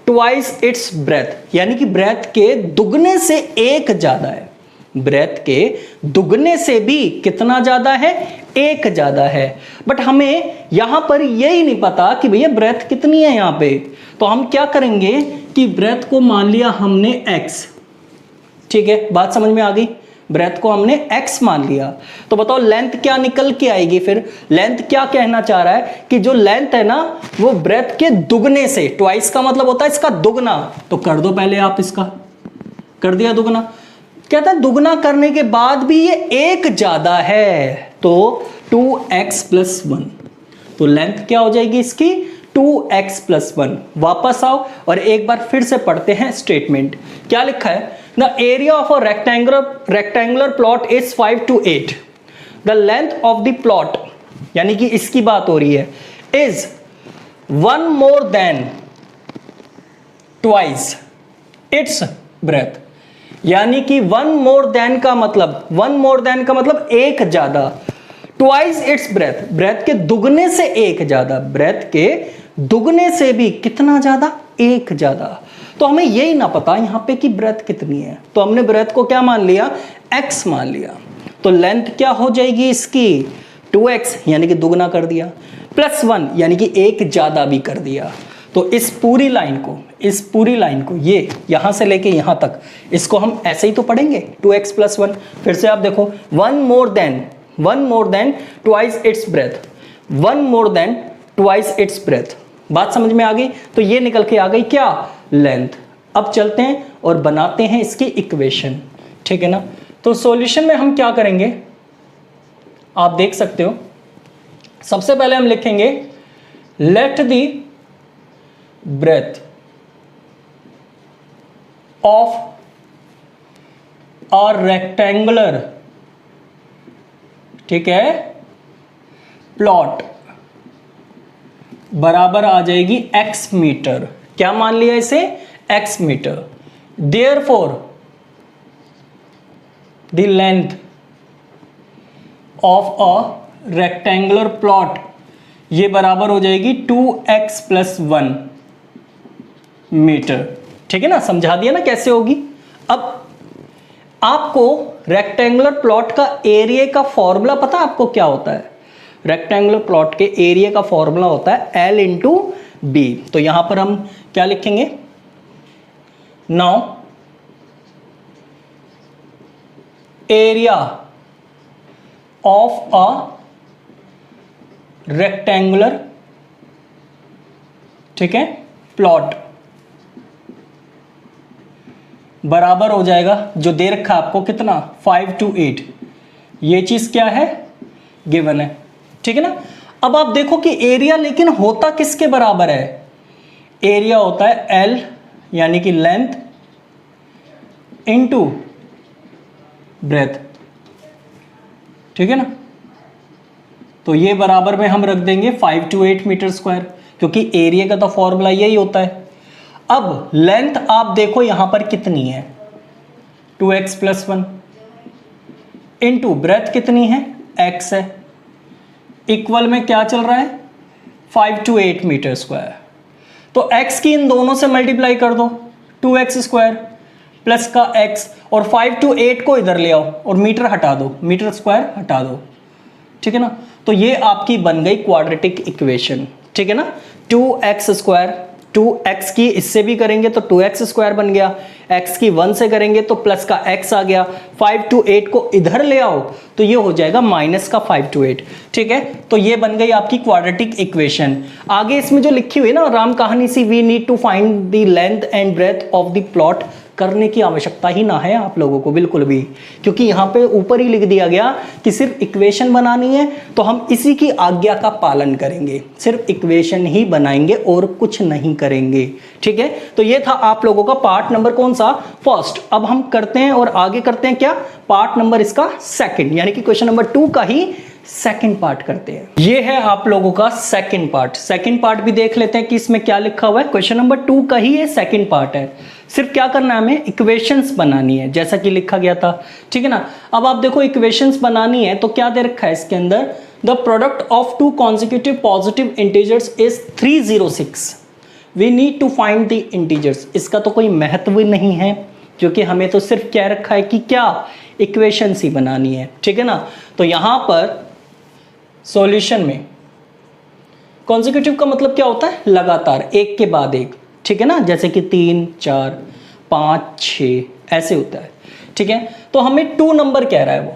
twice its breadth, यानी कि ब्रेथ के दुगने से एक ज्यादा है, ब्रेथ के दुगने से भी कितना ज्यादा है, एक ज्यादा है। बट हमें यहां पर यही नहीं पता कि भैया ब्रेथ कितनी है यहां पे। तो हम क्या करेंगे कि ब्रेथ को मान लिया हमने x, ठीक है, बात समझ में आ गई। ब्रेथ को हमने x मान लिया, तो बताओ लेंथ क्या निकल के आएगी। फिर लेंथ क्या कहना चाह रहा है कि जो लेंथ है ना, वो ब्रेथ के दुगने से, ट्वाइस का मतलब होता है इसका दुगना। तो कर दो पहले आप, इसका कर दिया दुगना। कहता है दुगना करने के बाद भी ये एक ज्यादा है, तो 2x + 1। तो लेंथ क्या हो जाएगी इसकी, 2x + 1। वापस आओ और एक बार फिर से पढ़ते हैं स्टेटमेंट। क्या लिखा है, the area of a rectangular plot is 5 to 8। The length of the plot, यानी कि इसकी बात हो रही है, is 1 more than twice its breadth, यानी कि 1 more than का मतलब, 1 more than का मतलब एक ज्यादा, ट्वाइस इट्स ब्रेथ, ब्रेथ के दुगने से एक ज्यादा, ब्रेथ के दुगने से भी कितना ज्यादा, एक ज्यादा। तो हमें यही ना पता यहां पे कि ब्रेथ कितनी है, तो हमने ब्रेथ को क्या मान लिया, x मान लिया। तो लेंथ क्या हो जाएगी इसकी 2x, यानी कि दुगना कर दिया, प्लस 1 यानी कि एक ज्यादा भी कर दिया। तो इस पूरी लाइन को ये यहां से लेके यहां तक, इसको हम ऐसे ही तो पढ़ेंगे 2x + 1। फिर से आप देखो, one more than twice its breath, one more than twice its breath. बात समझ में आ गई? तो ये निकल के आ गई क्या, लेंथ। अब चलते हैं और बनाते हैं इसकी इक्वेशन, ठीक है ना। तो सॉल्यूशन में हम क्या करेंगे, आप देख सकते हो, सबसे पहले हम लिखेंगे let the breadth of a rectangular, ठीक है, प्लॉट बराबर आ जाएगी x मीटर। क्या मान लिया इसे, x metre. Therefore the length of a rectangular plot, ये बराबर हो जाएगी 2x + 1 मीटर, ठीक है ना। समझा दिया ना कैसे होगी। अब आपको रेक्टेंगुलर प्लॉट का एरिया का फॉर्मूला पता है आपको क्या होता है, रेक्टेंगुलर प्लॉट के एरिया का फॉर्मूला होता है L × B। तो यहां पर हम क्या लिखेंगे, now area of a rectangular, ठीक है, प्लॉट बराबर हो जाएगा, जो दे रखा है आपको कितना, 5 to 8। ये चीज क्या है, गिवन है, ठीक है ना। अब आप देखो कि एरिया लेकिन होता किसके बराबर है, एरिया होता है L यानी कि लेंथ इनटू ब्रेथ, ठीक है ना। तो ये बराबर में हम रख देंगे 5 to 8 मीटर स्क्वायर, क्योंकि एरिया का तो फॉर्मूला यही होता है। अब लेंथ आप देखो यहां पर कितनी है, 2x + 1 इनटू ब्रेथ कितनी है, x है, इक्वल में क्या चल रहा है, 5 to 8 मीटर स्क्वायर। तो x की इन दोनों से मल्टीप्लाई कर दो, 2x² प्लस का x, और 5 to 8 को इधर ले आओ और मीटर हटा दो, मीटर स्क्वायर हटा दो, ठीक है ना। तो ये आपकी बन गई क्वाड्रेटिक इक्वेशन, ठीक है ना। 2x², 2x की इससे भी करेंगे तो 2x² बन गया, x की 1 से करेंगे तो प्लस का x आ गया, 5 to 8 को इधर ले आओ तो ये हो जाएगा माइनस का 5 to 8, ठीक है। तो ये बन गई आपकी क्वाड्रेटिक इक्वेशन। आगे इसमें जो लिखी हुई है ना राम कहानी सी, we need to find the length and breadth of the plot, करने की आवश्यकता ही ना है आप लोगों को बिल्कुल भी, क्योंकि यहाँ पे ऊपर ही लिख दिया गया कि सिर्फ इक्वेशन बनानी है, तो हम इसी की आज्ञा का पालन करेंगे, सिर्फ इक्वेशन ही बनाएंगे और कुछ नहीं करेंगे, ठीक है। तो ये था आप लोगों का पार्ट नंबर कौन सा, फर्स्ट। अब हम करते हैं और आगे करते हैं क्या, पार्ट नंबर इसका सेकंड, यानी कि क्वेश्चन नंबर 2 का ही सेकंड पार्ट करते हैं। ये है आप लोगों का सेकंड पार्ट। सेकंड पार्ट भी देख लेते हैं कि इसमें क्या लिखा हुआ है। क्वेश्चन नंबर 2 का ही ये सेकंड पार्ट है। सिर्फ क्या करना है, हमें इक्वेशंस बनानी है जैसा कि लिखा गया था, ठीक है ना। अब आप देखो इक्वेशंस बनानी है तो क्या दे रखा है इसके अंदर, the product of 2 consecutive positive integers is 306, we need to find the integers. इसका तो कोई महत्व नहीं है, क्योंकि हमें तो सिर्फ क्या रखा है कि क्या इक्वेशंस ही बनानी है, ठीक है ना। तो यहां पर सॉल्यूशन में कॉन्जिक्यूटिव का मतलब क्या होता है, लगातार, एक के बाद एक, ठीक है ना, जैसे कि 3, 4, 5, 6 ऐसे होता है, ठीक है। तो हमें 2 नंबर कह रहा है वो,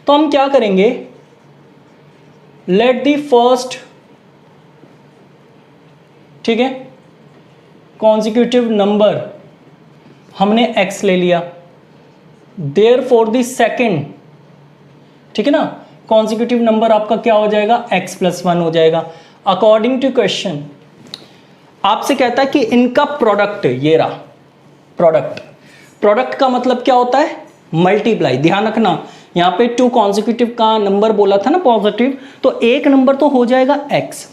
तो हम क्या करेंगे, लेट द फर्स्ट, ठीक है, कॉन्जिक्यूटिव नंबर हमने x ले लिया, देयरफॉर द सेकंड, ठीक है ना, कॉन्जिक्यूटिव नंबर आपका क्या हो जाएगा, x + 1 हो जाएगा। अकॉर्डिंग टू क्वेश्चन आपसे कहता है कि इनका प्रोडक्ट, ये रहा प्रोडक्ट, प्रोडक्ट का मतलब क्या होता है, मल्टीप्लाई। ध्यान रखना यहाँ पे 2 कॉन्जिक्यूटिव का नंबर बोला था ना पॉजिटिव, तो एक नंबर तो हो जाएगा x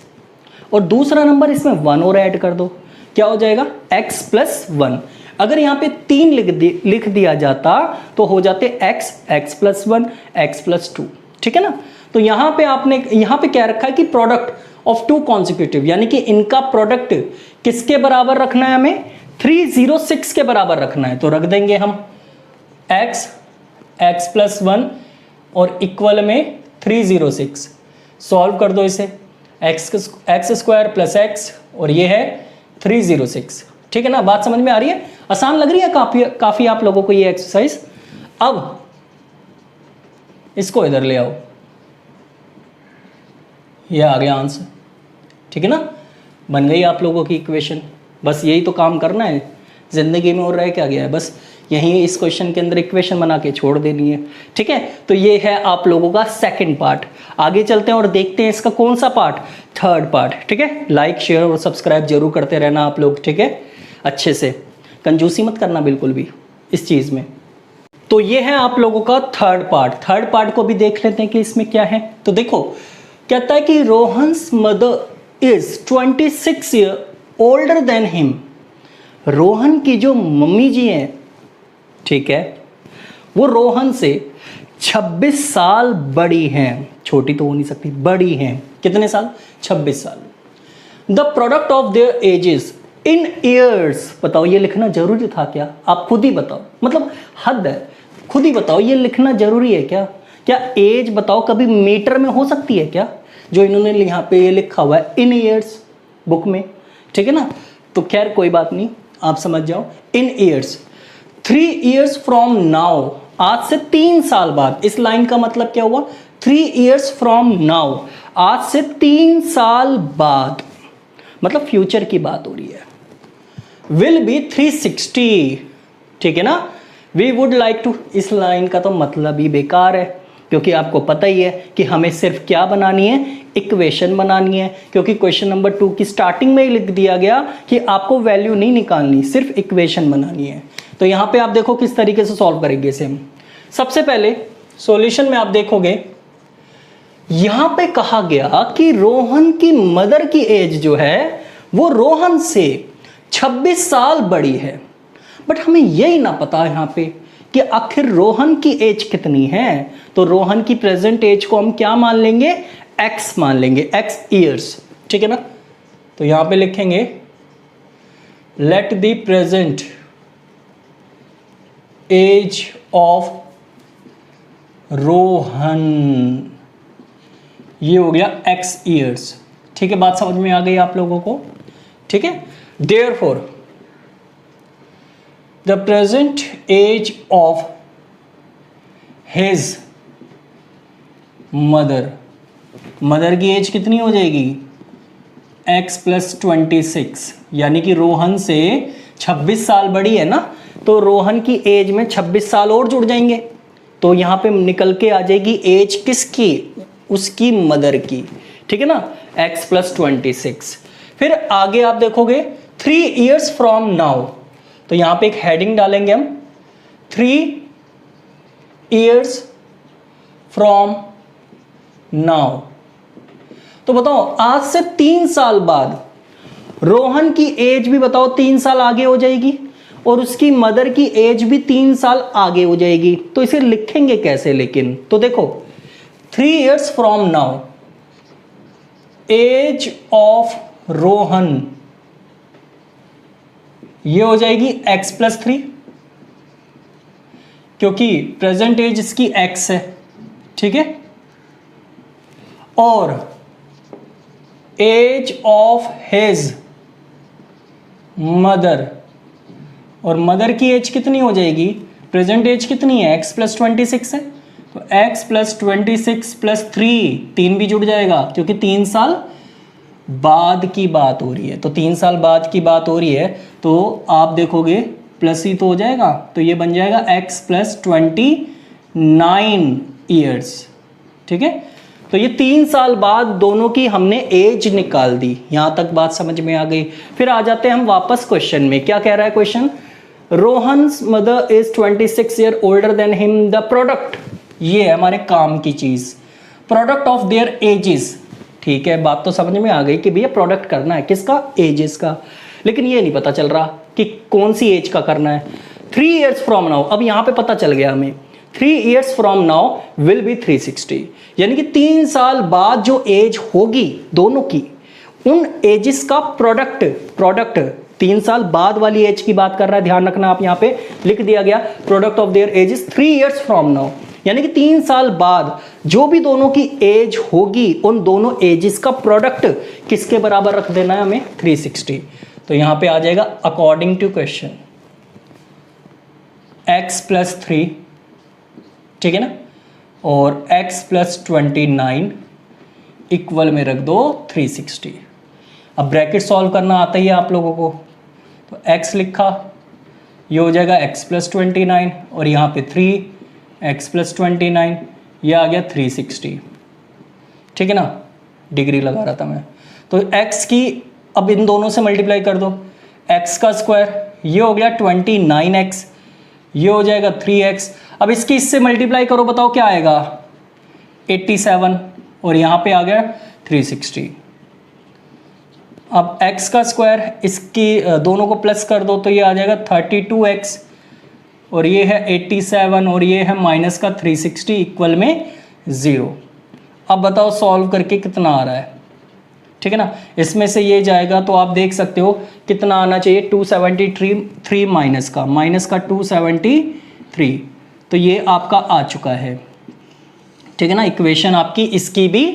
और दूसरा नंबर इसमें 1 और ऐड कर दो, क्या हो जाएगा x + 1। अगर यहाँ पे 3 लिख दिया जाता तो हो जाते x, x + 1, x + 2, ठीक है ना। तो यहां पे आपने यहां पे क्या रखा है कि प्रोडक्ट ऑफ टू कॉन्सिक्यूटिव, यानी कि इनका प्रोडक्ट किसके बराबर रखना है, हमें 306 के बराबर रखना है। तो रख देंगे हम x प्लस 1 और इक्वल में 306। सॉल्व कर दो इसे, एक्स स्क्वायर प्लस एक्स और ये है 306। ठीक है ना, बात समझ में आ रही है, आसान लग रही है काफी आप लोगों को ये एक्सरसाइज। अब इसको इधर ले आओ, ये आ गया आंसर। ठीक है ना, बन गई आप लोगों की इक्वेशन। बस यही तो काम करना है जिंदगी में, और रह क्या गया है, बस यही इस क्वेश्चन के अंदर इक्वेशन बना के छोड़ देनी है। ठीक है, तो ये है आप लोगों का सेकंड पार्ट। आगे चलते हैं और देखते हैं इसका कौन सा पार्ट, थर्ड पार्ट। ठीक है, लाइक शेयर और सब्सक्राइब जरूर करते रहना आप लोग। ठीक है, अच्छे से कंजूसी मत करना बिल्कुल भी इस चीज में। तो ये है आप लोगों का थर्ड पार्ट। थर्ड पार्ट को भी देख लेते हैं कि इसमें क्या है। तो देखो, कहता है कि Rohan's mother is 26 year older than him. Rohan की जो मम्मी जी हैं, ठीक है, वो रोहन से 26 साल बड़ी हैं। छोटी तो हो नहीं सकती, बड़ी हैं। कितने साल, 26 साल। The product of their edges in years. बताओ ये लिखना जरूरी था क्या, आप खुद ही बताओ, मतलब हद है, खुद ही बताओ ये लिखना जरूरी है क्या। क्या एज बताओ कभी मीटर में हो सकती है क्या, जो इन्होंने यहाँ पे ये लिखा हुआ है इन ईयर्स बुक में। ठीक है ना, तो खैर कोई बात नहीं, आप समझ जाओ। इन ईयर्स 3 years फ्रॉम नाउ, आज से 3 साल बाद। इस लाइन का मतलब क्या हुआ, 3 years फ्रॉम नाउ, आज से 3 साल बाद, मतलब फ्यूचर की बात हो रही है। Will be 360। ठीक है ना, वी वुड लाइक टू। इस लाइन का तो मतलब ही बेकार है, क्योंकि आपको पता ही है कि हमें सिर्फ क्या बनानी है, इक्वेशन बनानी है। क्योंकि क्वेश्चन नंबर 2 की स्टार्टिंग में ही लिख दिया गया कि आपको वैल्यू नहीं निकालनी, सिर्फ इक्वेशन बनानी है। तो यहां पे आप देखो किस तरीके से सॉल्व करेंगे इसे हम। सबसे पहले सॉल्यूशन में आप देखोगे, यहां पे कहा गया कि रोहन की मदर की एज जो है वो रोहन से 26 साल बड़ी है। बट हमें यही ना पता यहां पे कि आखिर रोहन की एज कितनी है। तो रोहन की प्रेजेंट एज को हम क्या मान लेंगे, x मान लेंगे, x ईयर्स। ठीक है ना, तो यहां पे लिखेंगे let the present age of Rohan, ये हो गया x ईयर्स। ठीक है, बात समझ में आ गई आप लोगों को। ठीक है, therefore the present age of his mother, mother की एज कितनी हो जाएगी, x प्लस 26, यानी कि रोहन से 26 साल बड़ी है ना, तो रोहन की एज में 26 साल और जुड़ जाएंगे। तो यहां पे निकल के आ जाएगी एज किसकी, उसकी मदर की। ठीक है ना, x प्लस 26। फिर आगे आप देखोगे 3 years फ्रॉम नाउ, तो यहां पे एक हेडिंग डालेंगे हम, 3 years फ्रॉम नाउ। तो बताओ आज से 3 साल बाद रोहन की एज भी बताओ 3 साल आगे हो जाएगी, और उसकी मदर की एज भी 3 साल आगे हो जाएगी। तो इसे लिखेंगे कैसे लेकिन, तो देखो 3 years from now, age of Rohan, ये हो जाएगी x प्लस 3, क्योंकि प्रेजेंट एज इसकी x है। ठीक है, और एज ऑफ हिज मदर, और मदर की एज कितनी हो जाएगी, प्रेजेंट एज कितनी है, x प्लस 26 है, तो x प्लस 26 प्लस 3 भी जुड़ जाएगा, क्योंकि 3 साल बाद की बात हो रही है। तो 3 साल बाद की बात हो रही है, तो आप देखोगे प्लस ही तो हो जाएगा, तो ये बन जाएगा x प्लस 29 ईयर्स। ठीक है, तो ये 3 साल बाद दोनों की हमने एज निकाल दी। यहां तक बात समझ में आ गई। फिर आ जाते हैं हम वापस क्वेश्चन में। क्या कह रहा है question, Rohan's mother is 26 year older than him, the product, ये है हमारे काम की चीज, प्रोडक्ट ऑफ देयर एजेस। ठीक है, बात तो समझ में आ गई कि भैया प्रोडक्ट करना है किसका, एजेस का, लेकिन ये नहीं पता चल रहा कि कौन सी एज का करना है। 3 years फ्रॉम नाउ, अब यहां पे पता चल गया हमें 3 years from now will be 360, यानी कि 3 साल बाद जो एज होगी दोनों की, उन एजेस का प्रोडक्ट 3 साल बाद वाली एज की बात कर रहा है, ध्यान रखना, आप यहां पे लिख दिया गया product of their edges 3 years from now, यानी कि 3 साल बाद जो भी दोनों की एज होगी उन दोनों एजेस का प्रोडक्ट किसके बराबर रख देना है हमें, 360। तो यहां पे आ जाएगा अकॉर्डिंग टू क्वेश्चन x + 3, ठीक है ना, और x + 29 इक्वल में रख दो 360। अब ब्रैकेट सॉल्व करना आता ही है आप लोगों को, तो x लिखा, ये हो जाएगा x + 29 और यहाँ पे 3x + 29, ये आ गया 360, ठीक है ना, डिग्री लगा रहा था मैं। तो x की अब इन दोनों से मल्टीप्लाई कर दो, x का स्क्वायर, ये हो गया 29x, ये हो जाएगा 3x। अब इसकी इससे मल्टीप्लाई करो, बताओ क्या आएगा, 87, और यहाँ पे आ गया 360। अब x का स्क्वायर, इसकी दोनों को प्लस कर दो तो ये आ जाएगा 32x, और ये है 87 और ये है माइनस का 360 इक्वल में 0। अब बताओ सॉल्व करके कितना आ रहा है, ठीक है ना, इसमें से ये जाएगा तो आप देख सकते हो कितना आना चाहिए, 273 माइनस का 273, तो ये आपका आ चुका है, ठीक है ना। इक्वेशन आपकी इसकी भी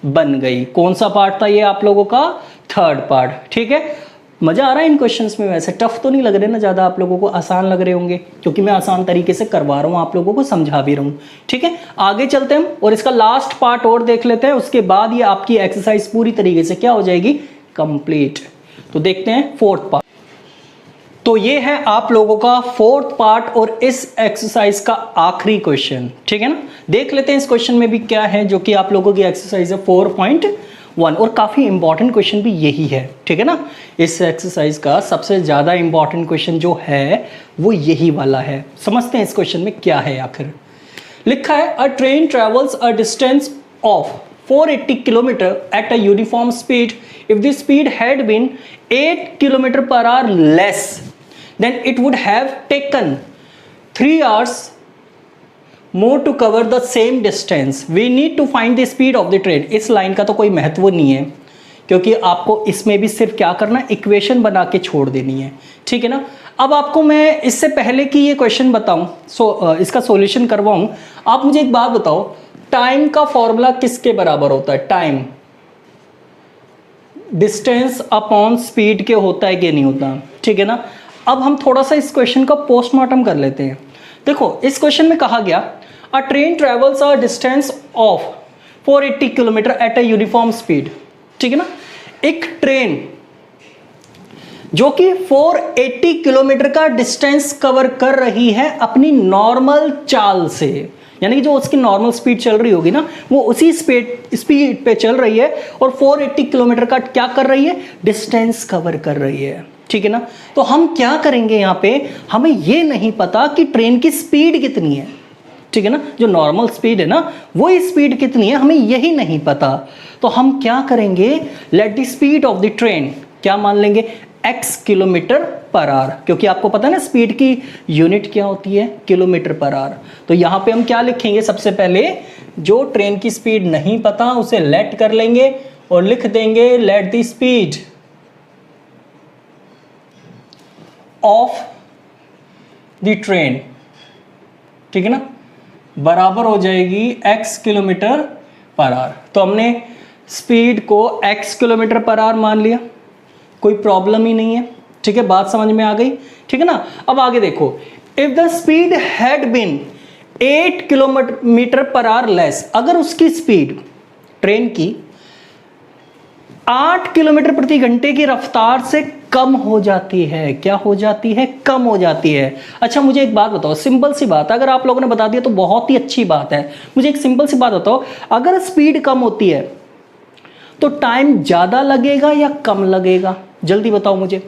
बन गई। कौन सा पार्ट था ये आप लोगों का, थर्ड पार्ट, ठीक है। मजा आ रहा है इन क्वेश्चंस में, वैसे टफ तो नहीं लग रहे ना ज़्यादा, आप लोगों को आसान लग रहे होंगे क्योंकि मैं आसान तरीके से करवा रहा हूँ, आप लोगों को समझा भी रहा हूँ, ठीक है। आगे चलते हैं और इसका लास्ट पार्ट और देख लेते हैं, उसके बाद ये आपकी एक्सरसाइज पूरी तरीके से क्या हो जाएगी, कंप्लीट। तो देखते हैं फोर्थ पार्ट। तो ये है आप लोगों का फोर्थ पार्ट और इस एक्सरसाइज का आखिरी क्वेश्चन, ठीक है ना। देख लेते हैं इस क्वेश्चन में भी क्या है, जो कि आप लोगों की एक्सरसाइज है 4.1, और काफ़ी इंपॉर्टेंट क्वेश्चन भी यही है, ठीक है ना। इस एक्सरसाइज का सबसे ज़्यादा इंपॉर्टेंट क्वेश्चन जो है वो यही वाला है। समझते हैं इस क्वेश्चन में क्या है आखिर। लिखा है a train travels a distance of 480 kilometre at a uniform speed if the speed had been 8 kilometre per hour less then it would have taken 3 hours more to cover the same distance. We need to find the speed of the train. इस line का तो कोई महत्व नहीं है क्योंकि आपको इसमें भी सिर्फ क्या करना है, इक्वेशन बना के छोड़ देनी है, ठीक है ना। अब आपको मैं इससे पहले कि ये क्वेश्चन बताऊं, इसका सॉल्यूशन करवाऊं, आप मुझे एक बात बताओ, टाइम का फॉर्मूला किसके बराबर होता है, टाइम डिस्टेंस अपॉन स्पीड के होता है कि नहीं होता, ठीक है ना। अब हम थोड़ा सा इस क्वेश्चन का पोस्टमार्टम कर लेते हैं। देखो इस क्वेश्चन में कहा गया अ train travels a distance of 480 kilometre at a uniform speed, ठीक है ना। एक ट्रेन जो कि 480 किलोमीटर का डिस्टेंस कवर कर रही है अपनी नॉर्मल चाल से, यानी कि जो उसकी नॉर्मल स्पीड चल रही होगी ना, वो उसी स्पीड पे चल रही है और 480 किलोमीटर का क्या कर रही है, डिस्टेंस कवर कर रही है, ठीक है ना। तो हम क्या करेंगे यहाँ पे, हमें ये नहीं पता कि ट्रेन की स्पीड कितनी है, ठीक है ना, जो नॉर्मल स्पीड है ना वो स्पीड कितनी है, हमें यही नहीं पता। तो हम क्या करेंगे, let the speed of the train क्या मान लेंगे, x किलोमीटर पर आवर, क्योंकि आपको पता है ना स्पीड की यूनिट क्या होती है, किलोमीटर पर आवर। तो यहाँ पे हम क्या लिखेंगे, सबसे पहले जो ट्रेन की स्पीड नहीं पता उसे लेट कर लेंगे और लिख देंगे let the speed of the train, ठीक है ना, बराबर हो जाएगी x किलोमीटर पर आवर। तो हमने स्पीड को x किलोमीटर पर आवर मान लिया, कोई प्रॉब्लम ही नहीं है, ठीक है, बात समझ में आ गई, ठीक है ना। अब आगे देखो, if the speed had been 8 kilometre per hour less, अगर उसकी स्पीड ट्रेन की 8 किलोमीटर प्रति घंटे की रफ्तार से कम हो जाती है, क्या हो जाती है, कम हो जाती है। अच्छा मुझे एक बात बताओ, सिंपल सी बात, अगर आप लोगों ने बता दिया तो बहुत ही अच्छी बात है। मुझे एक सिंपल सी बात बताओ, अगर स्पीड कम होती है तो टाइम ज़्यादा लगेगा या कम लगेगा, जल्दी बताओ मुझे।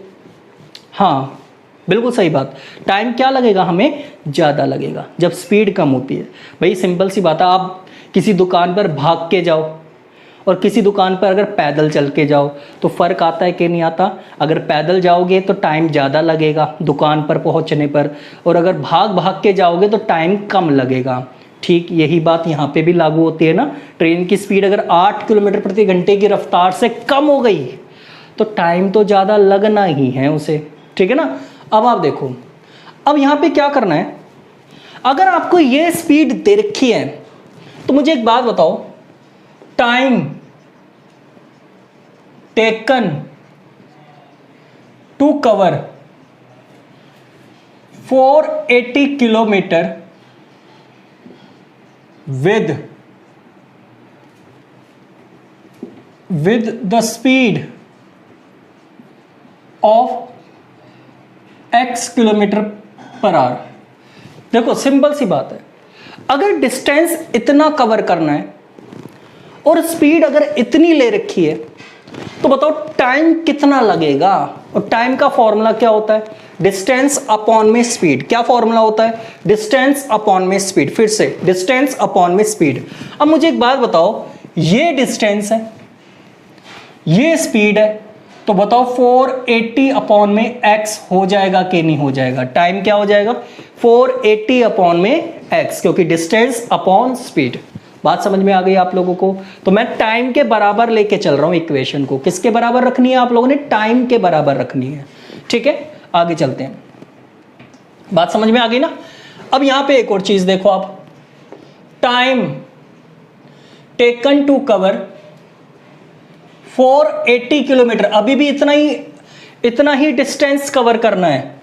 हाँ बिल्कुल सही बात, टाइम क्या लगेगा, हमें ज़्यादा लगेगा जब स्पीड कम होती है। भाई सिंपल सी बात है, आप किसी दुकान पर भाग के जाओ और किसी दुकान पर अगर पैदल चल के जाओ तो फ़र्क आता है कि नहीं आता? अगर पैदल जाओगे तो टाइम ज़्यादा लगेगा दुकान पर पहुंचने पर, और अगर भाग भाग के जाओगे तो टाइम कम लगेगा। ठीक यही बात यहाँ पे भी लागू होती है ना। ट्रेन की स्पीड अगर 8 किलोमीटर प्रति घंटे की रफ्तार से कम हो गई तो टाइम तो ज़्यादा लगना ही है उसे, ठीक है ना। अब आप देखो, अब यहाँ पे क्या करना है, अगर आपको ये स्पीड दे रखी है तो मुझे एक बात बताओ, time taken to cover 480 kilometre with the speed of x kilometre per hour. देखो सिंपल सी बात है, अगर डिस्टेंस इतना कवर करना है और स्पीड अगर इतनी ले रखी है तो बताओ टाइम कितना लगेगा। और टाइम का फॉर्मूला क्या होता है? डिस्टेंस अपॉन में स्पीड। क्या फॉर्मूला होता है? डिस्टेंस अपॉन में स्पीड। फिर से डिस्टेंस अपॉन में स्पीड। अब मुझे एक बात बताओ, ये डिस्टेंस है, ये स्पीड है, तो बताओ 480 अपॉन में x हो जाएगा कि नहीं हो जाएगा? टाइम क्या हो जाएगा? 480 अपॉन में x, क्योंकि डिस्टेंस अपॉन स्पीड। बात समझ में आ गई आप लोगों को? तो मैं टाइम के बराबर लेके चल रहा हूं इक्वेशन को। किसके बराबर रखनी है आप लोगों ने? टाइम के बराबर रखनी है, ठीक है। आगे चलते हैं, बात समझ में आ गई ना। अब यहां पे एक और चीज देखो आप, time taken to cover 480 kilometre, अभी भी इतना ही डिस्टेंस कवर करना है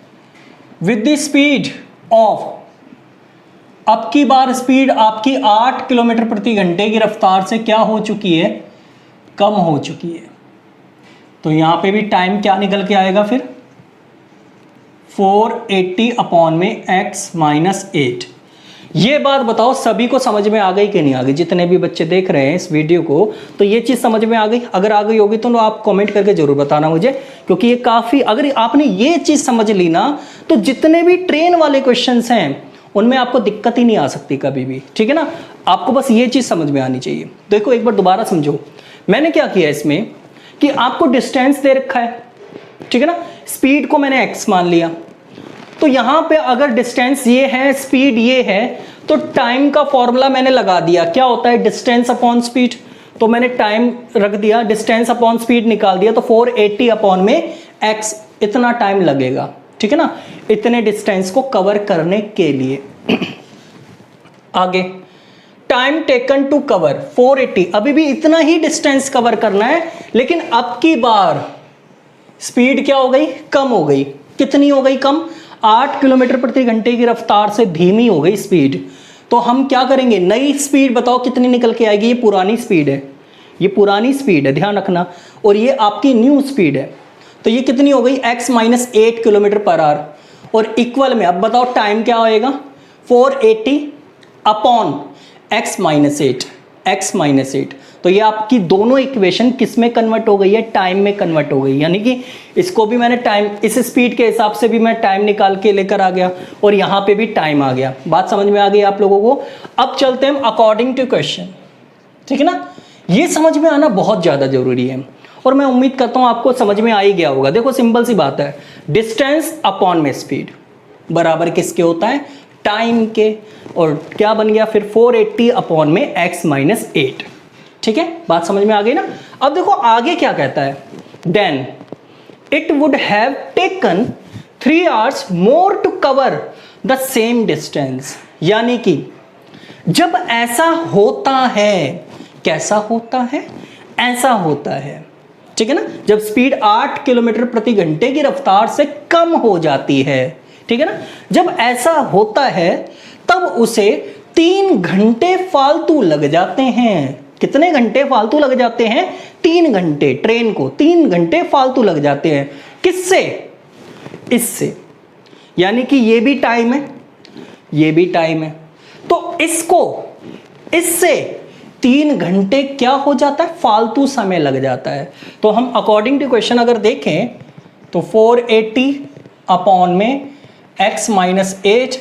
विद द स्पीड ऑफ, अब की बार स्पीड आपकी 8 किलोमीटर प्रति घंटे की रफ्तार से क्या हो चुकी है? कम हो चुकी है। तो यहां पे भी टाइम क्या निकल के आएगा फिर? 480 अपॉन में x माइनस 8। ये बात बताओ सभी को समझ में आ गई कि नहीं आ गई? जितने भी बच्चे देख रहे हैं इस वीडियो को, तो ये चीज़ समझ में आ गई? अगर आ गई होगी तो आप कमेंट करके जरूर बताना मुझे, क्योंकि ये काफ़ी, अगर आपने ये चीज़ समझ ली ना तो जितने भी ट्रेन वाले क्वेश्चंस हैं उनमें आपको दिक्कत ही नहीं आ सकती कभी भी, ठीक है ना। आपको बस ये चीज़ समझ में आनी चाहिए। देखो एक बार दोबारा समझो, मैंने क्या किया इसमें कि आपको डिस्टेंस दे रखा है, ठीक है ना, स्पीड को मैंने x मान लिया, तो यहां पे अगर डिस्टेंस ये है, स्पीड ये है, तो टाइम का फॉर्मूला मैंने लगा दिया। क्या होता है? Distance upon speed. तो मैंने टाइम रख दिया, डिस्टेंस अपॉन स्पीड निकाल दिया, तो 480 अपॉन में x इतना टाइम लगेगा, ठीक है ना, इतने डिस्टेंस को कवर करने के लिए। आगे टाइम टेकन टू कवर 480, अभी भी इतना ही डिस्टेंस कवर करना है, लेकिन अब की बार स्पीड क्या हो गई? कम हो गई। कितनी हो गई कम? 8 किलोमीटर प्रति घंटे की रफ्तार से धीमी हो गई स्पीड। तो हम क्या करेंगे? नई स्पीड बताओ कितनी निकल के आएगी? ये पुरानी स्पीड है, ये पुरानी स्पीड है, ध्यान रखना, और ये आपकी न्यू स्पीड है। तो ये कितनी हो गई? x minus 8 kilometre per our, और इक्वल में अब बताओ टाइम क्या होएगा? 480 upon x minus 8, x minus 8। तो ये आपकी दोनों इक्वेशन किस में कन्वर्ट हो गई है? टाइम में कन्वर्ट हो गई। यानी कि इसको भी मैंने टाइम, इस स्पीड के हिसाब से भी मैं टाइम निकाल के लेकर आ गया, और यहाँ पे भी टाइम आ गया। बात समझ में आ गई आप लोगों को? अब चलते हैं अकॉर्डिंग टू क्वेश्चन, ठीक है ना। ये समझ में आना बहुत ज़्यादा जरूरी है, और मैं उम्मीद करता हूँ आपको समझ में आ ही गया होगा। देखो सिंपल सी बात है, डिस्टेंस अपॉन में स्पीड बराबर किसके होता है? टाइम के। और क्या बन गया फिर? 480 अपॉन में x माइनस 8, ठीक है। बात समझ में आ गई ना। अब देखो आगे क्या कहता है, then it would have taken 3 hours more to cover the same distance. यानी कि जब ऐसा होता है, कैसा होता है? ऐसा होता है, ठीक है ना, जब स्पीड 8 किलोमीटर प्रति घंटे की रफ्तार से कम हो जाती है, ठीक है ना, जब ऐसा होता है तब उसे 3 घंटे फालतू लग जाते हैं। कितने घंटे फालतू लग जाते हैं? 3 घंटे। ट्रेन को 3 घंटे फालतू लग जाते हैं। किससे? इससे। यानी कि ये भी टाइम है, ये भी टाइम है, तो इससे 3 घंटे क्या हो जाता है? फालतू समय लग जाता है। तो हम अकॉर्डिंग टू क्वेश्चन अगर देखें तो 480 अपॉन में x माइनस 8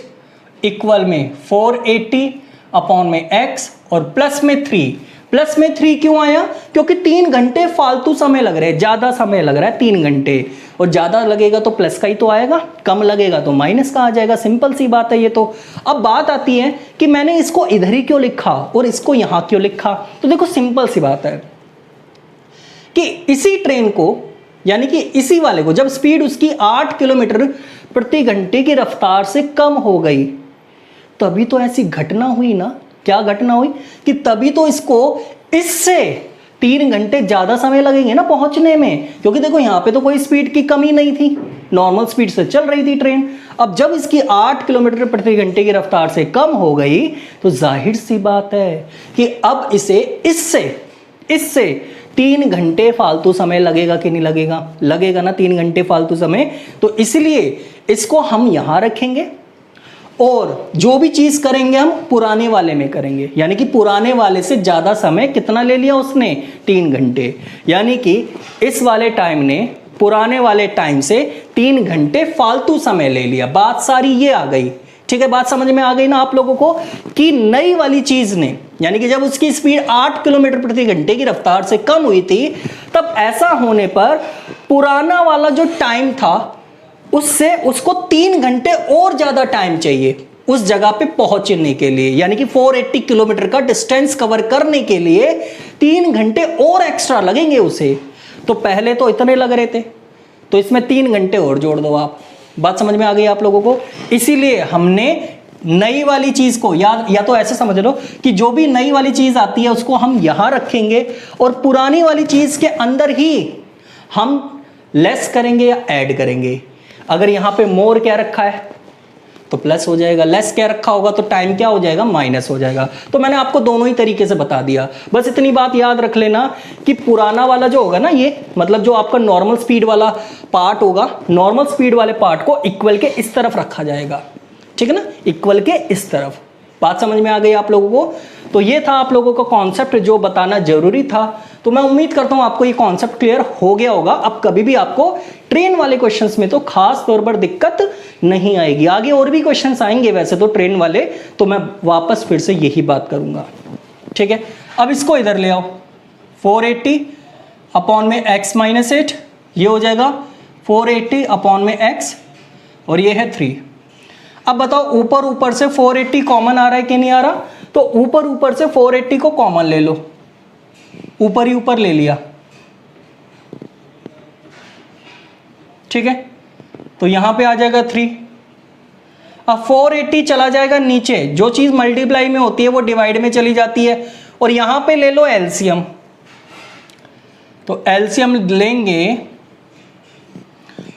इक्वल में 480 अपॉन में x और प्लस में 3, प्लस में 3 क्यों आया? क्योंकि 3 घंटे फालतू समय लग रहे हैं, ज्यादा समय लग रहा है 3 घंटे, और ज्यादा लगेगा तो प्लस का ही तो आएगा, कम लगेगा तो माइनस का आ जाएगा, सिंपल सी बात है ये तो। अब बात आती है कि मैंने इसको इधर ही क्यों लिखा और इसको यहां क्यों लिखा। तो देखो सिंपल सी बात है कि इसी ट्रेन को, यानी कि इसी वाले को, जब स्पीड उसकी 8 किलोमीटर प्रति घंटे की रफ्तार से कम हो गई, तभी तो ऐसी घटना हुई ना। क्या घटना हुई? कि तभी तो इसको इससे 3 घंटे ज्यादा समय लगेंगे ना पहुंचने में, क्योंकि देखो यहां पे तो कोई स्पीड की कमी नहीं थी, नॉर्मल स्पीड से चल रही थी ट्रेन। अब जब इसकी 8 किलोमीटर प्रति घंटे की रफ्तार से कम हो गई, तो जाहिर सी बात है कि अब इसे इससे 3 घंटे फालतू समय लगेगा कि नहीं लगेगा? लगेगा ना 3 घंटे फालतू समय। तो इसलिए इसको हम यहां रखेंगे और जो भी चीज करेंगे हम पुराने वाले में करेंगे, यानी कि पुराने वाले से ज्यादा समय कितना ले लिया उसने? 3 घंटे। यानी कि इस वाले टाइम ने पुराने वाले टाइम से 3 घंटे फालतू समय ले लिया। बात सारी ये आ गई, ठीक है? बात समझ में आ गई ना आप लोगों को कि नई वाली चीज ने, यानी कि जब उसकी स्पीड 8 किलोमीटर प्रति घंटे की रफ्तार से कम हुई थी, तब ऐसा होने पर पुराना वाला जो टाइम था उससे उसको 3 घंटे और ज्यादा टाइम चाहिए उस जगह पे पहुंचने के लिए, यानी कि 480 किलोमीटर का डिस्टेंस कवर करने के लिए 3 घंटे और एक्स्ट्रा लगेंगे उसे। तो पहले तो इतने लग रहे थे, तो इसमें 3 घंटे और जोड़ दो आप। बात समझ में आ गई आप लोगों को? इसीलिए हमने नई वाली चीज को, या तो ऐसे समझ लो कि जो भी नई वाली चीज आती है उसको हम यहां रखेंगे और पुरानी वाली चीज के अंदर ही हम लेस करेंगे या ऐड करेंगे। अगर यहां पे मोर क्या रखा है तो प्लस हो जाएगा, लेस क्या रखा होगा तो टाइम क्या हो जाएगा? माइनस हो जाएगा। तो मैंने आपको दोनों ही तरीके से बता दिया। बस इतनी बात याद रख लेना कि पुराना वाला जो होगा ना, ये मतलब जो आपका नॉर्मल स्पीड वाला पार्ट होगा, नॉर्मल स्पीड वाले पार्ट को इक्वल के इस तरफ रखा जाएगा, ठीक है ना? इक्वल के इस तरफ। बात समझ में आ गई आप लोगों को? तो ये था आप लोगों का कॉन्सेप्ट जो बताना जरूरी था। तो मैं उम्मीद करता हूं आपको ये कॉन्सेप्ट क्लियर हो गया होगा। अब कभी भी आपको ट्रेन वाले क्वेश्चंस में तो खास तौर पर दिक्कत नहीं आएगी। आगे और भी क्वेश्चंस आएंगे वैसे तो ट्रेन वाले, तो मैं वापस फिर से यही बात करूंगा, ठीक है? अब इसको इधर ले आओ, 480 अपॉन में x माइनस 8, ये हो जाएगा 480 अपॉन में x, और ये है 3। अब बताओ ऊपर ऊपर से 480 कॉमन आ रहा है कि नहीं आ रहा? तो ऊपर से 480 को कॉमन ले लो, ऊपर ही ऊपर ले लिया, ठीक है? तो यहां पे आ जाएगा 3। अब 480 चला जाएगा नीचे, जो चीज मल्टीप्लाई में होती है वो डिवाइड में चली जाती है, और यहां पे ले लो एलसीएम। तो एलसीएम लेंगे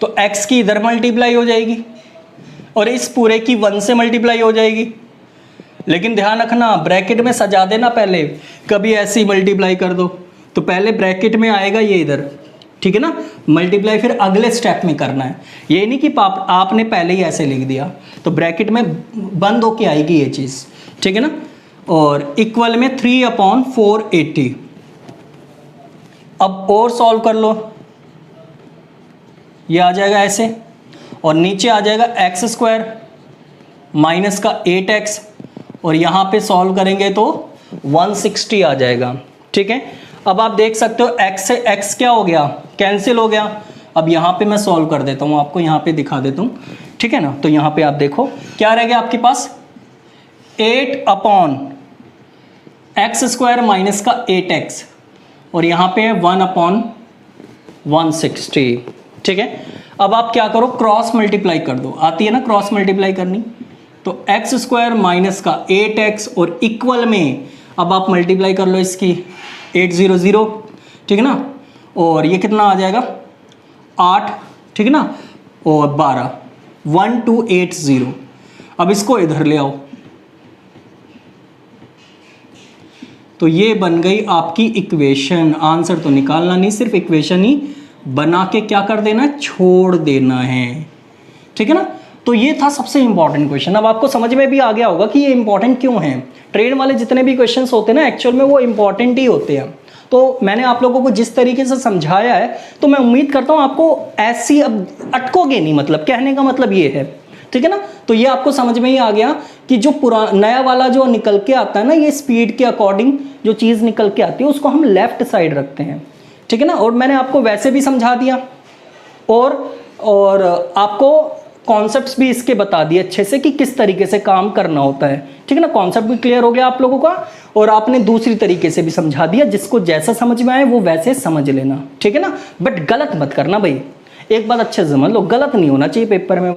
तो x की इधर मल्टीप्लाई हो जाएगी और इस पूरे की 1 से मल्टीप्लाई हो जाएगी। लेकिन ध्यान रखना ब्रैकेट में सजा देना, पहले कभी ऐसे ही मल्टीप्लाई कर दो तो पहले ब्रैकेट में आएगा ये इधर, ठीक है ना? मल्टीप्लाई फिर अगले स्टेप में करना है, ये नहीं कि आपने पहले ही ऐसे लिख दिया, तो ब्रैकेट में बंद होके आएगी ये चीज, ठीक है ना? और इक्वल में 3 अपॉन 480। अब और सॉल्व कर लो, ये आ जाएगा ऐसे, और नीचे आ जाएगा एक्स स्क्वायर माइनस का 8x, और यहां पे सॉल्व करेंगे तो 160 आ जाएगा, ठीक है? अब आप देख सकते हो x से x क्या हो गया? कैंसिल हो गया। अब यहां पे मैं सॉल्व कर देता हूं, आपको यहां पे दिखा देता हूं, ठीक है ना? तो यहां पे आप देखो क्या रह गया आपके पास, 8 अपॉन एक्स स्क्वायर माइनस का 8x, और यहां पे 1 अपॉन 160, ठीक है? अब आप क्या करो, क्रॉस मल्टीप्लाई कर दो, आती है ना क्रॉस मल्टीप्लाई करनी। तो एक्स स्क्वायर माइनस का 8x और इक्वल में अब आप मल्टीप्लाई कर लो इसकी 800, ठीक है ना? और ये कितना आ जाएगा 8, ठीक है ना? और 12, 1280। अब इसको इधर ले आओ, तो ये बन गई आपकी इक्वेशन। आंसर तो निकालना नहीं, सिर्फ इक्वेशन ही बना के क्या कर देना है, छोड़ देना है, ठीक है ना? तो ये था सबसे इंपॉर्टेंट क्वेश्चन। अब आपको समझ में भी आ गया होगा कि ये इंपॉर्टेंट क्यों है। ट्रेन वाले जितने भी क्वेश्चंस होते हैं ना, एक्चुअल में वो इंपॉर्टेंट ही होते हैं। तो मैंने आप लोगों को जिस तरीके से समझाया है, तो मैं उम्मीद करता हूँ आपको ऐसी अब अटकोगे नहीं, मतलब कहने का मतलब ये है। ठीक है ना। तो ये आपको समझ में ही आ गया कि जो नया वाला जो निकल के आता है ना, ये स्पीड के अकॉर्डिंग जो चीज निकल के आती है उसको हम लेफ्ट साइड रखते हैं, ठीक है ना। और मैंने आपको वैसे भी समझा दिया और आपको कॉन्सेप्ट्स भी इसके बता दिए अच्छे से कि किस तरीके से काम करना होता है, ठीक है ना। कॉन्सेप्ट भी क्लियर हो गया आप लोगों का, और आपने दूसरी तरीके से भी समझा दिया, जिसको जैसा समझ में आए वो वैसे समझ लेना, ठीक है ना। बट गलत मत करना भाई, एक बात अच्छे से समझ लो, गलत नहीं होना चाहिए पेपर में।